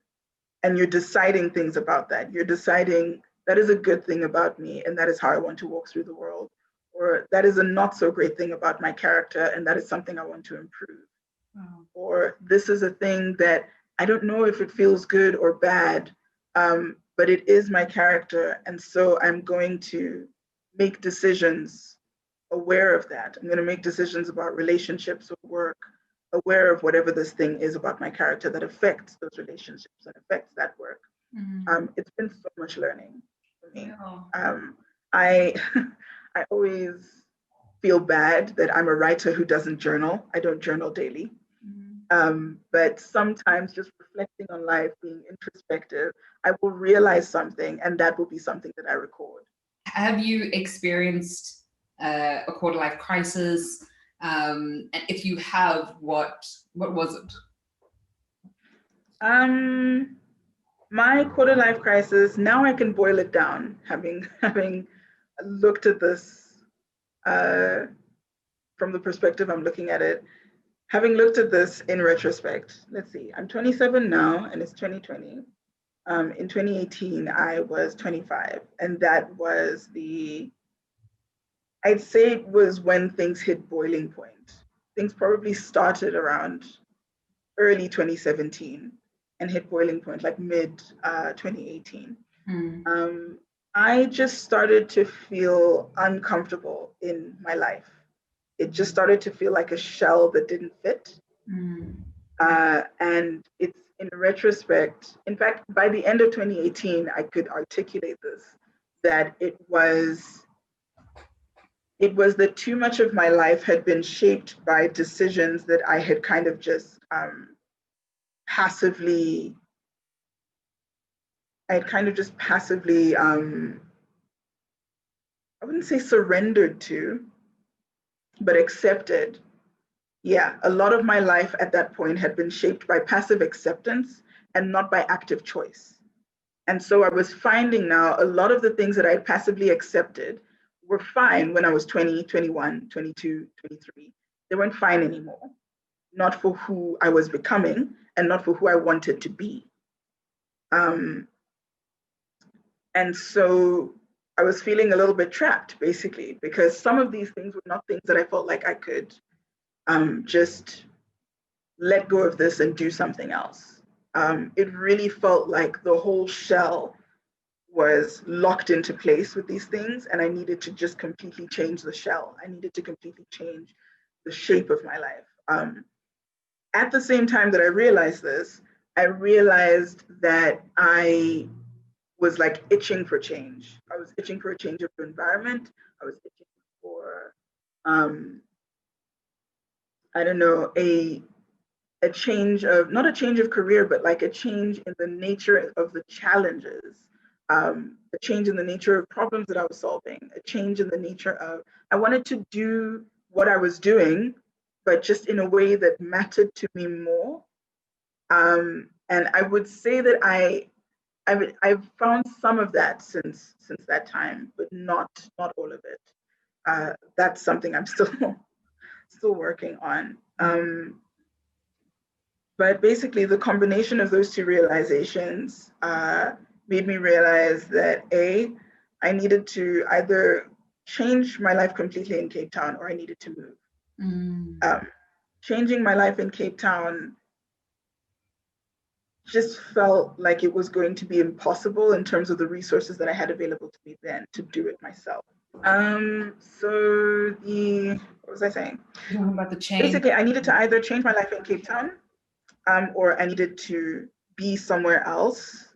you're deciding things about that. You're deciding that is a good thing about me, and that is how I want to walk through the world. Or that is a not so great thing about my character, and that is something I want to improve. Or this is a thing that I don't know if it feels good or bad, but it is my character. And so I'm going to make decisions aware of that. I'm going to make decisions about relationships or work, aware of whatever this thing is about my character that affects those relationships and affects that work. It's been so much learning for me. I always feel bad that I'm a writer who doesn't journal. I don't journal daily. But sometimes just reflecting on life, being introspective, I will realize something, and that will be something that I record. Have you experienced a quarter life crisis? And if you have, what was it? My quarter life crisis, now I can boil it down, having looked at this from the perspective I'm looking at it. Having looked at this in retrospect, let's see, I'm 27 now and it's 2020. In 2018, I was 25, and that was I'd say it was when things hit boiling point. Things probably started around early 2017 and hit boiling point like mid 2018. I just started to feel uncomfortable in my life. It just started to feel like a shell that didn't fit. And it's in retrospect, in fact, by the end of 2018, I could articulate this, that it was it was that too much of my life had been shaped by decisions that I had kind of just passively, I wouldn't say surrendered to, but accepted. Yeah, a lot of my life at that point had been shaped by passive acceptance and not by active choice. And so I was finding now a lot of the things that I had passively accepted were fine when I was 20, 21, 22, 23. They weren't fine anymore, not for who I was becoming and not for who I wanted to be. And so I was feeling a little bit trapped, basically, because some of these things were not things that I felt like I could just let go of this and do something else. It really felt like the whole shell was locked into place with these things, and I needed to just completely change the shell. I needed to completely change the shape of my life. At the same time that I realized this, I realized that I was like itching for change. I was itching for a change of environment. I was itching for, I don't know, a change of, not a change of career, but like a change in the nature of the challenges, a change in the nature of problems that I was solving, a change in the nature of, I wanted to do what I was doing, but just in a way that mattered to me more. And I would say that I've found some of that since that time, but not all of it. That's something I'm still working on. But basically, the combination of those two realizations made me realize that I needed to either change my life completely in Cape Town or I needed to move. Changing my life in Cape Town just felt like it was going to be impossible in terms of the resources that I had available to me then to do it myself. So what was I saying? You're talking about the change. Basically, I needed to either change my life in Cape Town or I needed to be somewhere else,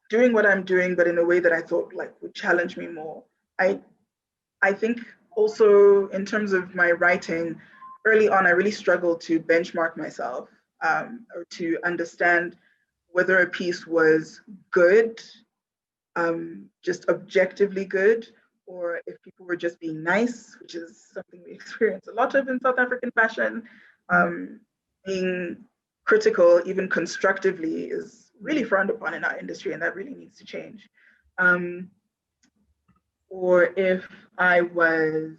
doing what I'm doing, but in a way that I thought like would challenge me more. I think also in terms of my writing, early on, I really struggled to benchmark myself or to understand whether a piece was good, just objectively good, or if people were just being nice, which is something we experience a lot of in South African fashion. Being critical, even constructively, is really frowned upon in our industry, and that really needs to change. Or if I was,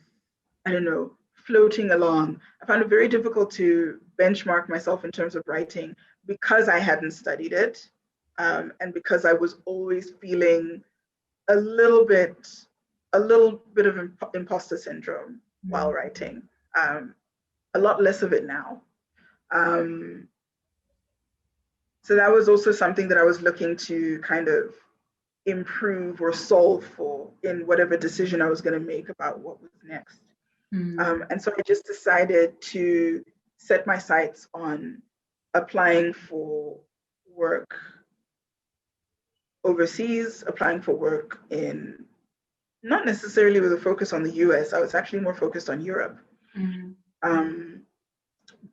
I don't know, floating along, I found it very difficult to benchmark myself in terms of writing because I hadn't studied it, and because I was always feeling a little bit of imposter syndrome while writing. A lot less of it now. So that was also something that I was looking to kind of improve or solve for in whatever decision I was going to make about what was next. And so I just decided to set my sights on applying for work overseas, applying for work in, not necessarily with a focus on the US, I was actually more focused on Europe.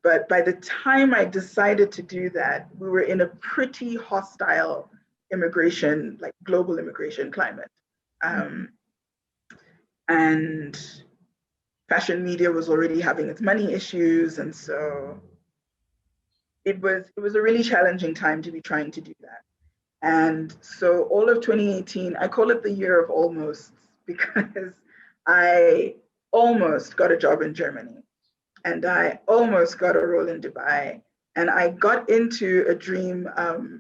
But by the time I decided to do that, we were in a pretty hostile immigration, like global immigration climate. And fashion media was already having its money issues. And so it was a really challenging time to be trying to do that. And so all of 2018, I call it the year of almost, because I almost got a job in Germany. And I almost got a role in Dubai. And I got into a dream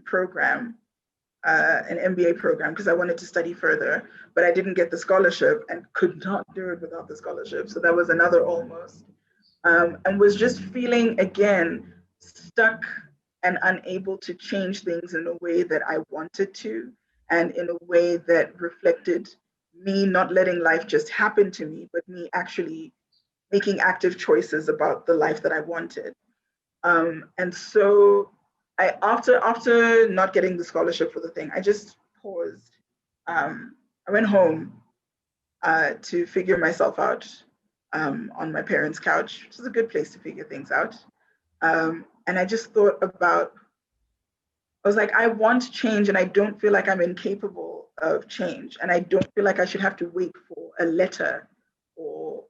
program, an MBA program, because I wanted to study further, but I didn't get the scholarship and could not do it without the scholarship. So that was another almost. And was just feeling, again, stuck and unable to change things in a way that I wanted to, and in a way that reflected me not letting life just happen to me, but me actually making active choices about the life that I wanted. And so after not getting the scholarship for the thing, I just paused. I went home to figure myself out on my parents' couch, which is a good place to figure things out. And I just thought about, I was like, I want change and I don't feel like I'm incapable of change. And I don't feel like I should have to wait for a letter or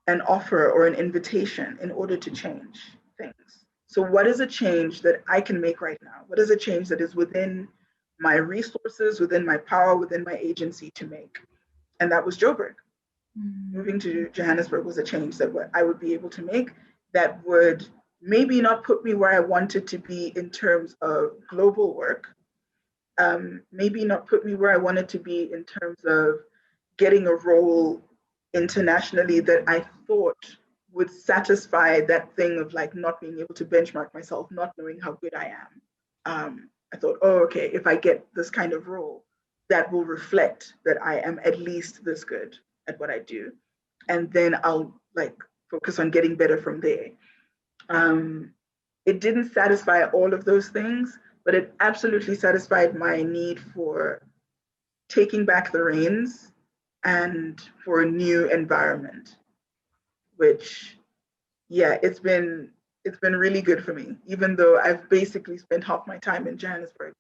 an offer or an invitation in order to change things. So, what is a change that I can make right now? What is a change that is within my resources, within my power, within my agency to make? And that was Joburg. Moving to Johannesburg was a change that I would be able to make that would maybe not put me where I wanted to be in terms of global work, maybe not put me where I wanted to be in terms of getting a role internationally that I thought would satisfy that thing of like not being able to benchmark myself, not knowing how good I am. I thought, oh, okay, if I get this kind of role, that will reflect that I am at least this good at what I do. And then I'll like focus on getting better from there. It didn't satisfy all of those things, but it absolutely satisfied my need for taking back the reins and for a new environment, which, yeah, it's been really good for me, even though I've basically spent half my time in Johannesburg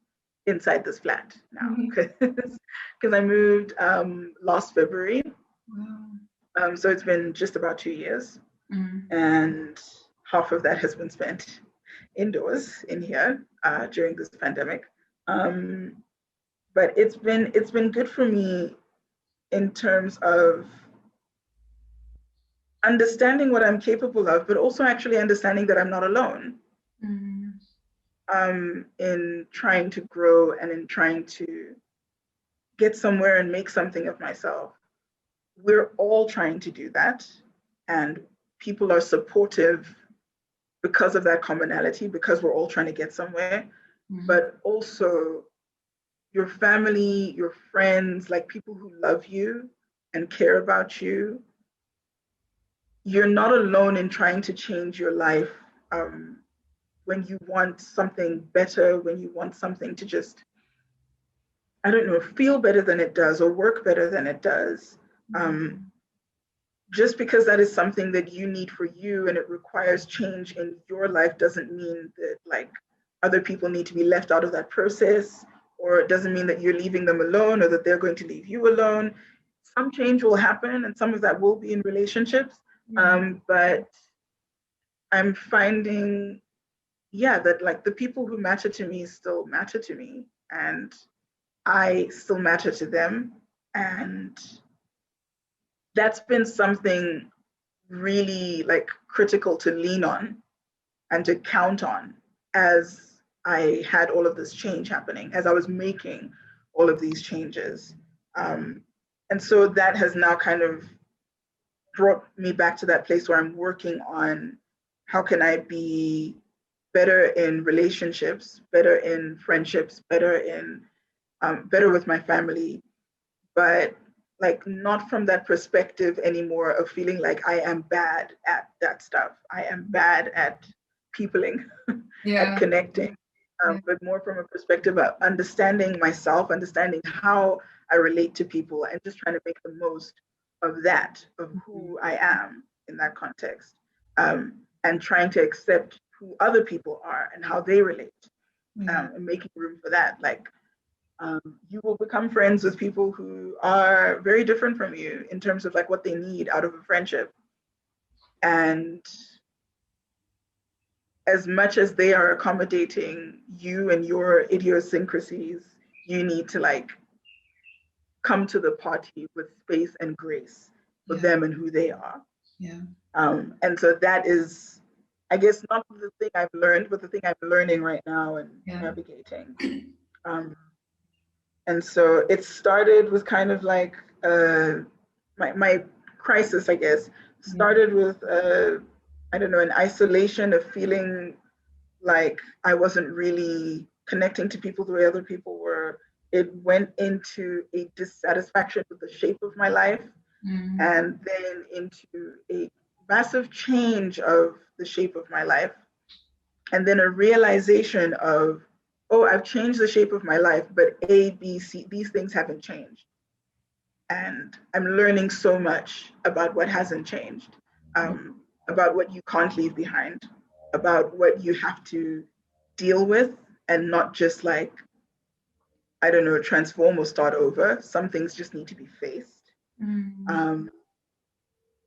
inside this flat now, because I moved last February. Wow. So it's been just about 2 years, and half of that has been spent indoors in here during this pandemic. But it's been good for me in terms of understanding what I'm capable of, but also actually understanding that I'm not alone in trying to grow and in trying to get somewhere and make something of myself. We're all trying to do that, and people are supportive because of that commonality, because we're all trying to get somewhere. But also your family, your friends, like people who love you and care about you, you're not alone in trying to change your life when you want something better, when you want something to just, I don't know, feel better than it does or work better than it does. Just because that is something that you need for you and it requires change in your life doesn't mean that like other people need to be left out of that process, or it doesn't mean that you're leaving them alone or that they're going to leave you alone. Some change will happen and some of that will be in relationships. But I'm finding, yeah, that like the people who matter to me still matter to me and I still matter to them. And that's been something really like critical to lean on and to count on as I had all of this change happening, as I was making all of these changes. And so that has now kind of brought me back to that place where I'm working on how can I be better in relationships, better in friendships, better with my family, but like not from that perspective anymore of feeling like I am bad at that stuff. I am bad at peopling, at connecting, but more from a perspective of understanding myself, understanding how I relate to people, and just trying to make the most of that, of who I am in that context, and trying to accept who other people are and how they relate, and making room for that. Like, you will become friends with people who are very different from you in terms of like what they need out of a friendship. And as much as they are accommodating you and your idiosyncrasies, you need to like come to the party with space and grace for them and who they are. And so that is, I guess, not the thing I've learned, but the thing I'm learning right now and navigating. And so it started with kind of like my crisis, I guess, started with, I don't know, an isolation of feeling like I wasn't really connecting to people the way other people were. It went into a dissatisfaction with the shape of my life, and then into a massive change of the shape of my life, and then a realization of, oh, I've changed the shape of my life, but A, B, C, these things haven't changed. and I'm learning so much about what hasn't changed, about what you can't leave behind, about what you have to deal with, and not just like, I don't know, transform or start over. Some things just need to be faced.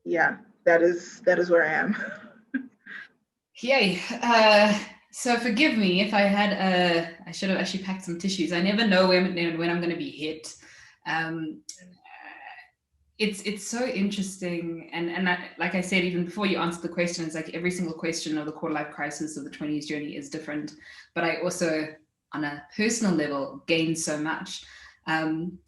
Yeah, that is where I am. Yay. So forgive me if I had I should have actually packed some tissues. I never know when I'm going to be hit. It's so interesting, and like I said, even before you answered the question, it's like every single question of the quarter life crisis of the 20s journey is different. But I also, on a personal level, gained so much. I'm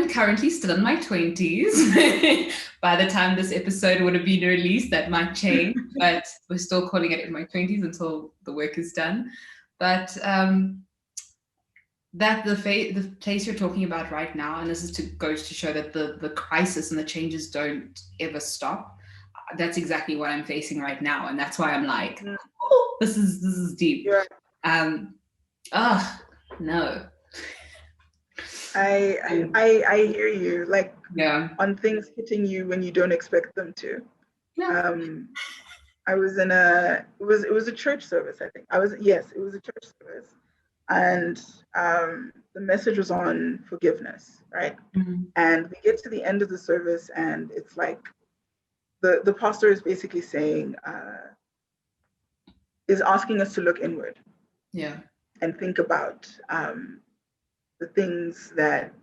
currently still in my 20s. By the time this episode would have been released, that might change, but we're still calling it in my 20s until the work is done. But that the place you're talking about right now, and this goes to show that the crisis and the changes don't ever stop. That's exactly what I'm facing right now, and that's why I'm like, oh, this is deep. Yeah. No. I hear you, like, yeah, on things hitting you when you don't expect them to. Yeah. I was in it was a church service, I think. It was a church service. And the message was on forgiveness, right? And we get to the end of the service, and it's like the pastor is basically saying, is asking us to look inward, and think about the things that,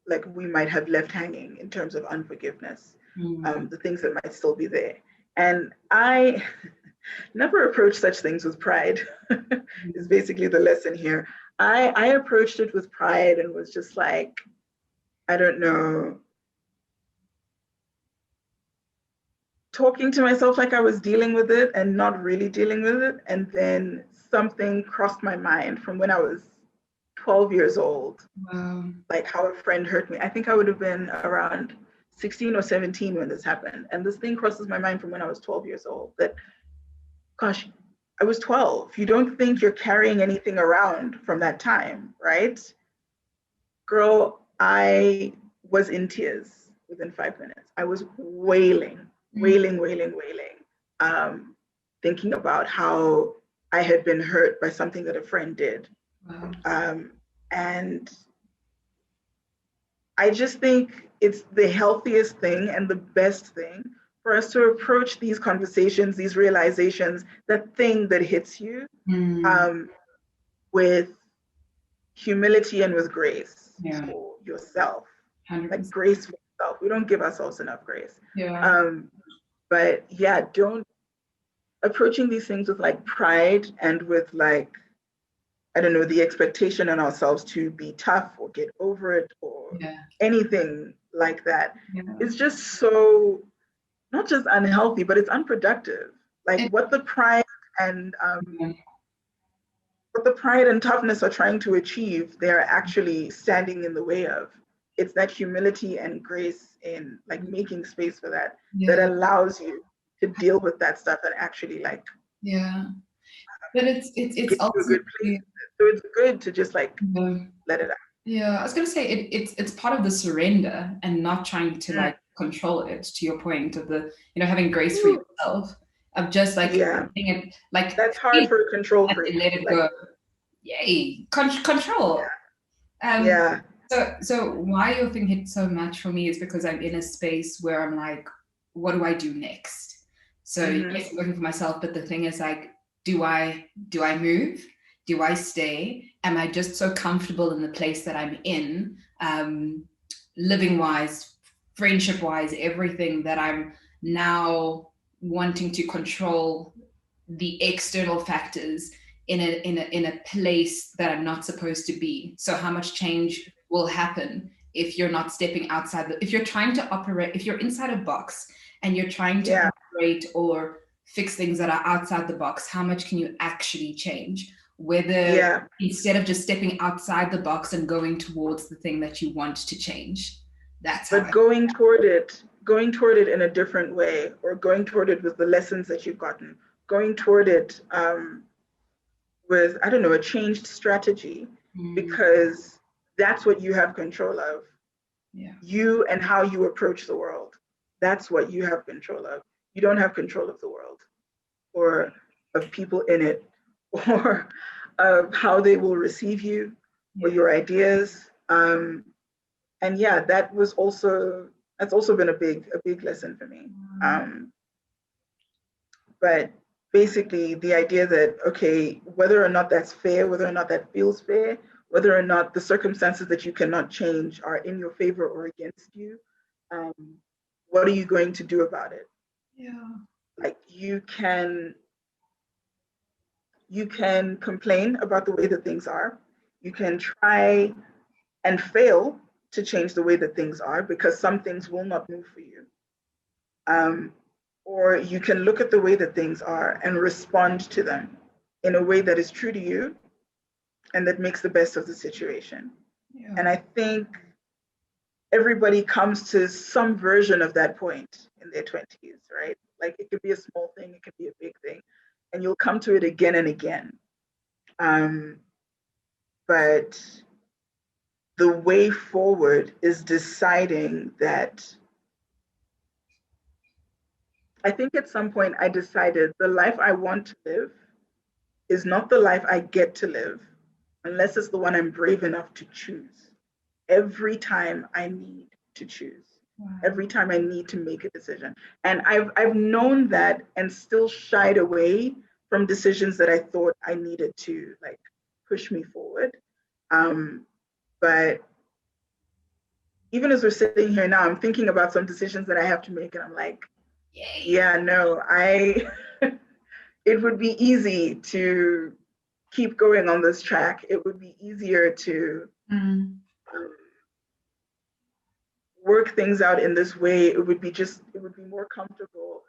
like, we might have left hanging in terms of unforgiveness, the things that might still be there. And I never approach such things with pride, is basically the lesson here. I approached it with pride and was just like, I don't know, talking to myself like I was dealing with it and not really dealing with it. And then something crossed my mind from when I was 12 years old, like how a friend hurt me. I think I would have been around 16 or 17 when this happened. And this thing crosses my mind from when I was 12 years old, that, gosh, I was 12. You don't think you're carrying anything around from that time, right? Girl, I was in tears within 5 minutes. I was wailing, thinking about how I had been hurt by something that a friend did. And I just think it's the healthiest thing and the best thing for us to approach these conversations, these realizations, that thing that hits you, with humility and with grace for yourself. 100%. Like grace for yourself. We don't give ourselves enough grace. But yeah, don't approaching these things with like pride and with like, I don't know, the expectation on ourselves to be tough or get over it or anything like that. It's just so, not just unhealthy, but it's unproductive. Like what the pride and toughness are trying to achieve, they're actually standing in the way of. It's that humility and grace in like making space for that that allows you to deal with that stuff and actually like but it's also a good place. So it's good to just like let it out. I was gonna say it's part of the surrender and not trying to like control it, to your point of the, you know, having grace for yourself, of just like it, like that's hard for a control freak. Let it go. Yay, control. So why your thing hit so much for me is because I'm in a space where I'm like, what do I do next? So yes, I'm looking for myself, but the thing is like, do I move? Do I stay? Am I just so comfortable in the place that I'm in, living wise, friendship wise, everything, that I'm now wanting to control the external factors in a place that I'm not supposed to be? So how much change will happen if you're not stepping outside if you're trying to operate, if you're inside a box and you're trying to operate or fix things that are outside the box, how much can you actually change? Whether instead of just stepping outside the box and going towards the thing that you want to change. That's how going toward it in a different way, or going toward it with the lessons that you've gotten, going toward it with, I don't know, a changed strategy, because that's what you have control of. Yeah. You and how you approach the world. That's what you have control of. You don't have control of the world or of people in it or of how they will receive you or your ideas. And yeah, that's also been a big lesson for me. But basically the idea that, okay, whether or not that's fair, whether or not that feels fair, whether or not the circumstances that you cannot change are in your favor or against you, um, what are you going to do about it? Yeah. Like you can complain about the way that things are. You can try and fail to change the way that things are because some things will not move for you. Um, or you can look at the way that things are and respond to them in a way that is true to you and that makes the best of the situation. Yeah. And I think everybody comes to some version of that point in their 20s, right? Like it could be a small thing, it could be a big thing, and you'll come to it again and again. But the way forward is deciding that. I think at some point I decided the life I want to live is not the life I get to live unless it's the one I'm brave enough to choose. Every time I need to choose. Wow. Every time I need to make a decision. And I've known that and still shied away from decisions that I thought I needed to like push me forward. But even as we're sitting here now, I'm thinking about some decisions that I have to make and I'm like, yeah, no, it would be easy to keep going on this track. It would be easier to work things out in this way. It would be more comfortable.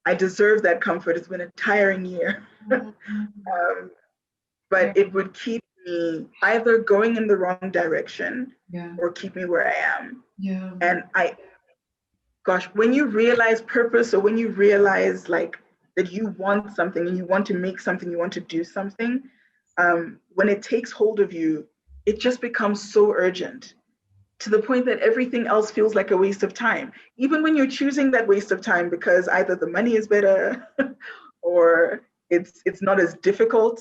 I deserve that comfort. It's been a tiring year. But it would keep me either going in the wrong direction or keep me where I am. Yeah. And gosh, when you realize purpose or when you realize like that you want something and you want to make something, you want to do something, when it takes hold of you, it just becomes so urgent to the point that everything else feels like a waste of time. Even when you're choosing that waste of time because either the money is better or it's not as difficult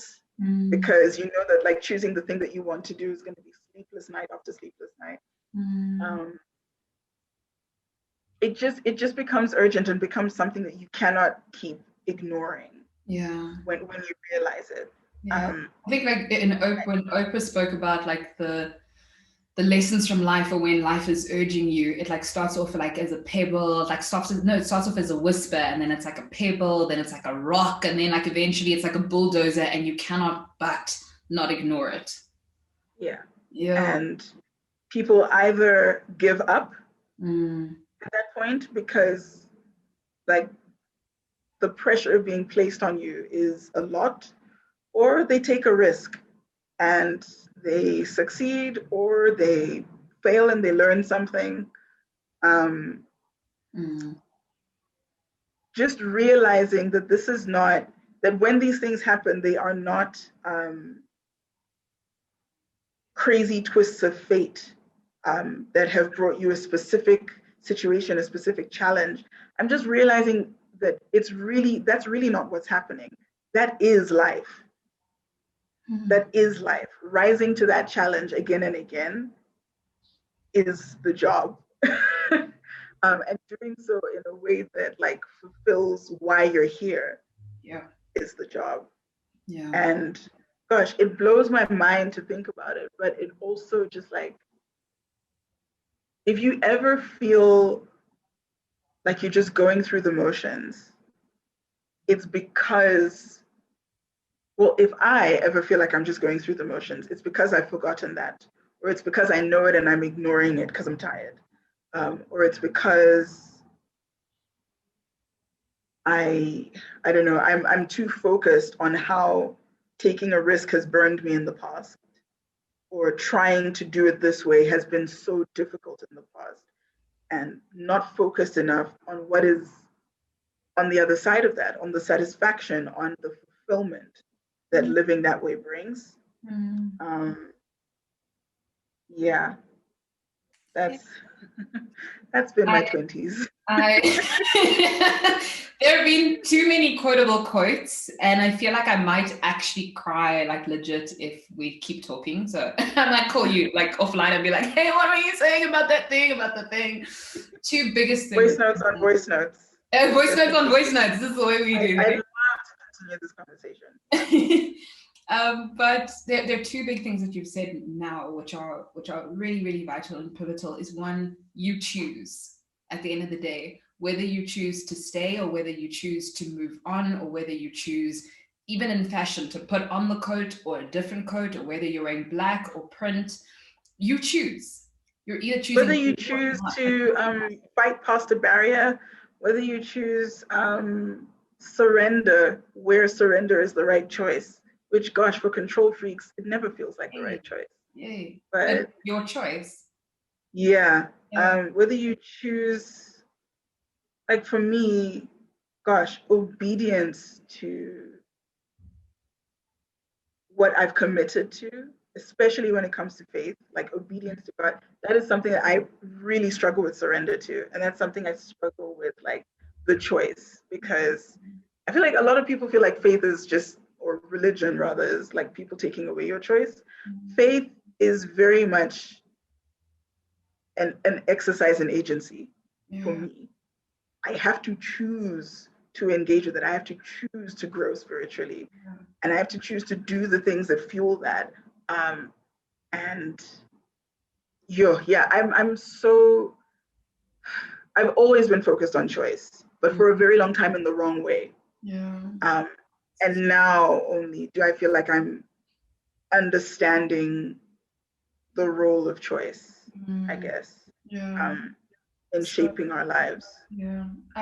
because you know that like choosing the thing that you want to do is going to be sleepless night after sleepless night. It just becomes urgent and becomes something that you cannot keep ignoring. Yeah. When you realize it. Yeah. I think like when Oprah spoke about like the lessons from life or when life is urging you, it like starts off like as a pebble, like it starts off as a whisper and then it's like a pebble, then it's like a rock, and then like eventually it's like a bulldozer and you cannot but not ignore it. Yeah. Yeah. And people either give up at that point because like the pressure being placed on you is a lot, or they take a risk and they succeed or they fail and they learn something. Just realizing that this is not, that when these things happen, they are not crazy twists of fate that have brought you a specific situation, a specific challenge. I'm just realizing that that's really not what's happening. That is life. That is life. Rising to that challenge again and again is the job. And doing so in a way that like fulfills why you're here is the job. Yeah. And gosh, it blows my mind to think about it, but it also just like, if you ever feel like you're just going through the motions, it's because, well, if I ever feel like I'm just going through the motions, it's because I've forgotten that, or it's because I know it and I'm ignoring it because I'm tired, or it's because I don't know, I'm too focused on how taking a risk has burned me in the past, or trying to do it this way has been so difficult in the past, and not focused enough on what is on the other side of that, on the satisfaction, on the fulfillment that living that way brings. Yeah. That's that's been my 20s. There have been too many quotable quotes, and I feel like I might actually cry like legit if we keep talking. So I might call you like offline and be like, "Hey, what were you saying about that thing? About the thing?" Two biggest things. Voice notes on voice notes. Voice notes on voice notes. This is the way we do. I'd love to continue this conversation. But there are two big things that you've said now, which are really, really vital and pivotal. Is one, you choose at the end of the day whether you choose to stay or whether you choose to move on, or whether you choose, even in fashion, to put on the coat or a different coat, or whether you're wearing black or print. You choose. You're either choosing whether you choose to fight past a barrier, whether you choose surrender where surrender is the right choice. Which, gosh, for control freaks, it never feels like the right choice. Yay. But your choice. Yeah. Whether you choose, like for me, gosh, obedience to what I've committed to, especially when it comes to faith, like obedience to God, that is something that I really struggle with surrender to. And that's something I struggle with, like the choice, because I feel like a lot of people feel like faith is just, or religion rather, is like people taking away your choice. Faith is very much an exercise in agency for me. I have to choose to engage with it. I have to choose to grow spiritually. And I have to choose to do the things that fuel that. I've always been focused on choice, but for a very long time in the wrong way. And now only do I feel like I'm understanding the role of choice, I guess, in shaping our lives.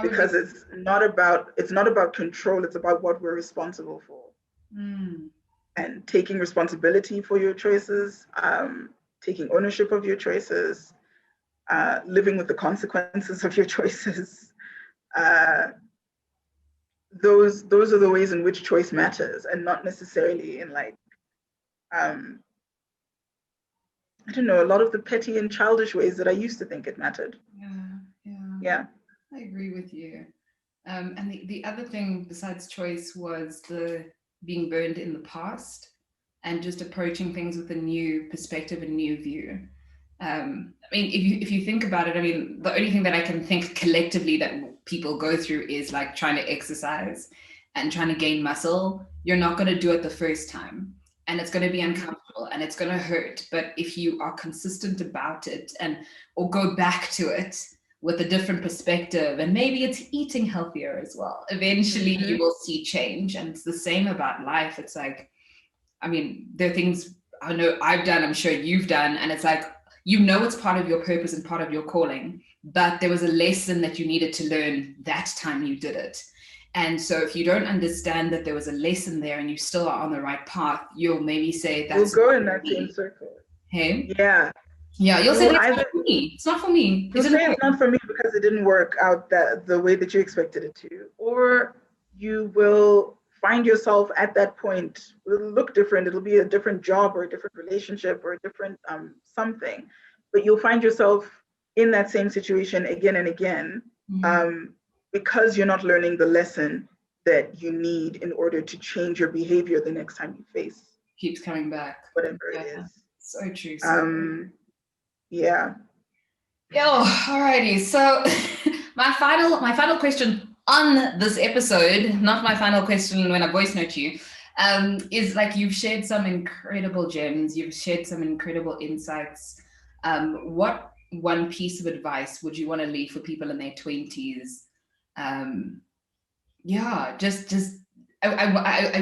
Because it's not about control, it's about what we're responsible for. And taking responsibility for your choices, taking ownership of your choices, living with the consequences of your choices. Those are the ways in which choice matters, and not necessarily in like, I don't know, a lot of the petty and childish ways that I used to think it mattered. Yeah. I agree with you. And the other thing besides choice was the being burned in the past and just approaching things with a new perspective and new view. I mean, if you think about it, I mean, the only thing that I can think collectively that people go through is like trying to exercise and trying to gain muscle. You're not going to do it the first time, and it's going to be uncomfortable and it's going to hurt. But if you are consistent about it or go back to it with a different perspective, and maybe it's eating healthier as well, eventually you will see change. And it's the same about life. It's like, I mean, there are things I know I've done, I'm sure you've done, and it's like, it's part of your purpose and part of your calling, but there was a lesson that you needed to learn that time you did it. And so if you don't understand that there was a lesson there and you still are on the right path, you'll maybe say that's we'll go in that same circle. Hey? Yeah. You'll say it's not for me. It's not for me. You'll say it's not for me because it didn't work out the way that you expected it to. Or you will find yourself at that point, it'll look different. It'll be a different job or a different relationship or a different something. But you'll find yourself in that same situation again and again because you're not learning the lesson that you need in order to change your behavior the next time you face. Keeps coming back. Whatever it is. So true. Yeah. Oh, alrighty. So my final question on this episode, not my final question when I voice note you, is like, you've shared some incredible gems, you've shared some incredible insights. What one piece of advice would you want to leave for people in their 20s? I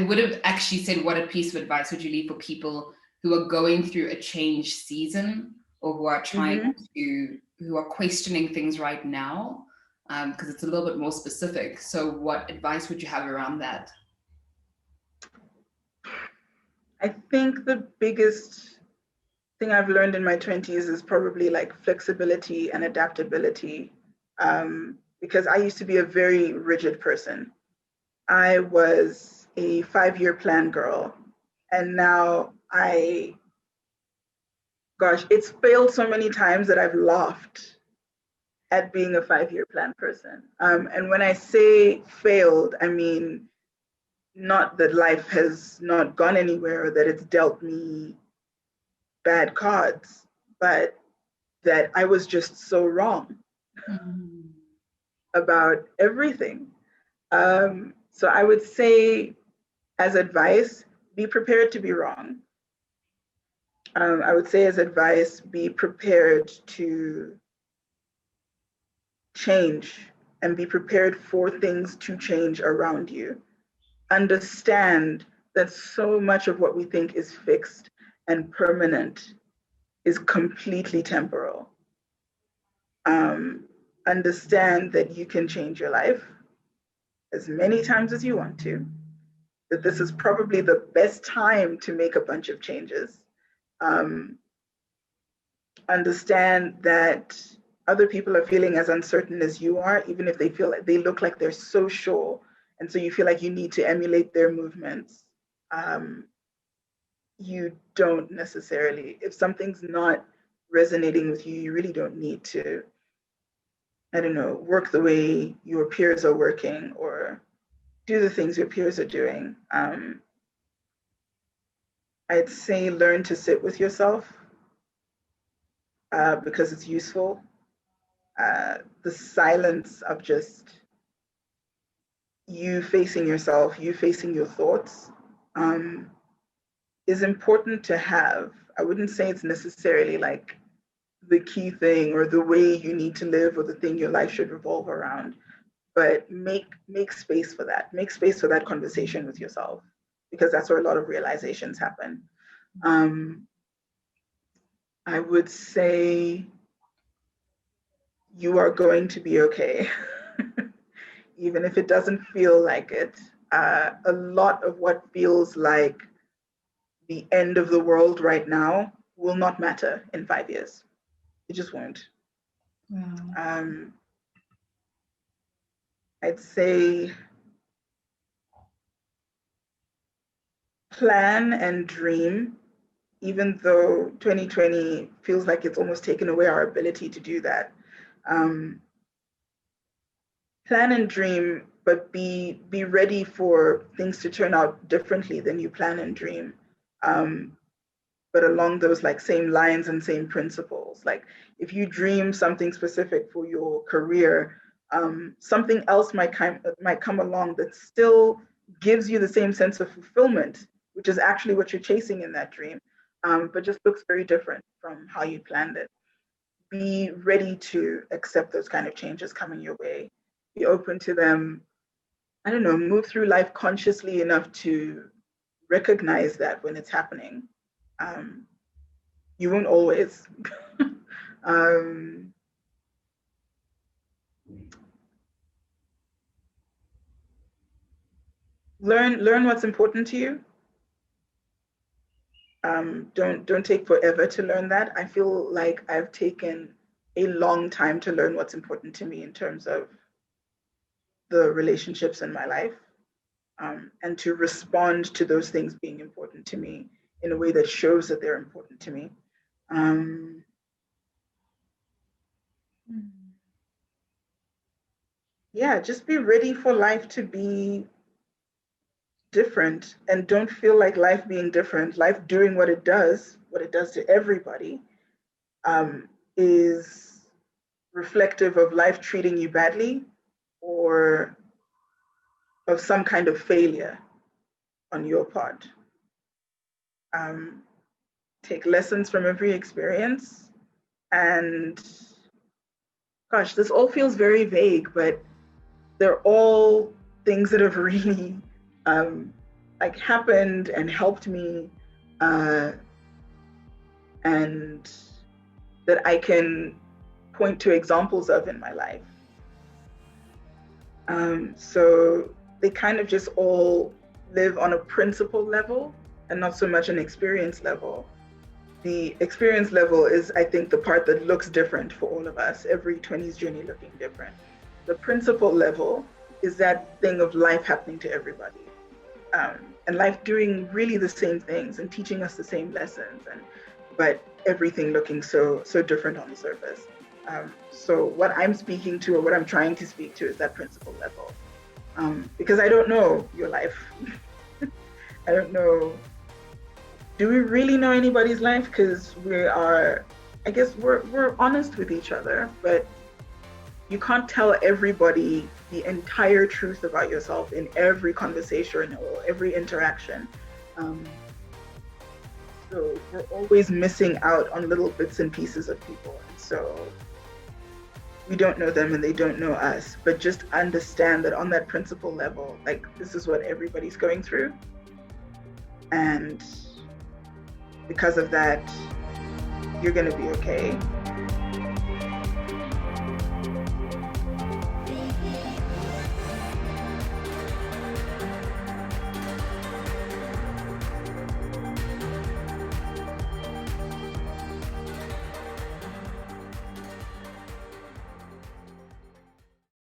would have actually said, what a piece of advice would you leave for people who are going through a change season, or who are trying who are questioning things right now, because it's a little bit more specific. So what advice would you have around that? I think the biggest thing I've learned in my 20s is probably like flexibility and adaptability, because I used to be a very rigid person. I was a 5-year plan girl, and now I gosh, it's failed so many times that I've laughed at being a 5-year plan person. And when I say failed, I mean not that life has not gone anywhere or that it's dealt me bad cards, but that I was just so wrong about everything. So I would say, as advice, be prepared to be wrong. I would say, as advice, be prepared to change and be prepared for things to change around you. Understand that so much of what we think is fixed and permanent is completely temporal. Understand that you can change your life as many times as you want to, that this is probably the best time to make a bunch of changes. Understand that other people are feeling as uncertain as you are, even if they feel like they look like they're so sure. And so you feel like you need to emulate their movements. You don't necessarily. If something's not resonating with you, you really don't need to, I don't know, work the way your peers are working or do the things your peers are doing. I'd say learn to sit with yourself because it's useful. The silence of just you facing yourself, you facing your thoughts, is important to have. I wouldn't say it's necessarily like the key thing or the way you need to live or the thing your life should revolve around, but make space for that. Make space for that conversation with yourself, because that's where a lot of realizations happen. I would say you are going to be okay. Even if it doesn't feel like it. A lot of what feels like the end of the world right now will not matter in 5 years. It just won't. Wow. I'd say plan and dream, even though 2020 feels like it's almost taken away our ability to do that. Plan and dream, but be ready for things to turn out differently than you plan and dream. But along those like same lines and same principles. Like if you dream something specific for your career, something else might come along that still gives you the same sense of fulfillment, which is actually what you're chasing in that dream, but just looks very different from how you planned it. Be ready to accept those kind of changes coming your way. Be open to them. I don't know, move through life consciously enough to recognize that when it's happening. You won't always. Learn what's important to you. Don't take forever to learn that. I feel like I've taken a long time to learn what's important to me in terms of the relationships in my life, and to respond to those things being important to me in a way that shows that they're important to me. Yeah, just be ready for life to be different, and don't feel like life being different, life doing what it does to everybody, is reflective of life treating you badly or of some kind of failure on your part. Take lessons from every experience. And gosh, this all feels very vague, but they're all things that have really like happened and helped me, and that I can point to examples of in my life. So they kind of just all live on a principle level and not so much an experience level. The experience level is, I think, the part that looks different for all of us, every 20s journey looking different. The principle level is that thing of life happening to everybody, and life doing really the same things and teaching us the same lessons and but everything looking so different on the surface. So what I'm speaking to, or what I'm trying to speak to, is that principle level, because I don't know your life. I don't know. Do we really know anybody's life? Because I guess we're honest with each other, but you can't tell everybody the entire truth about yourself in every conversation or every interaction. So we're always missing out on little bits and pieces of people. And so we don't know them and they don't know us, but just understand that on that principle level, like, this is what everybody's going through. And because of that, you're gonna be okay.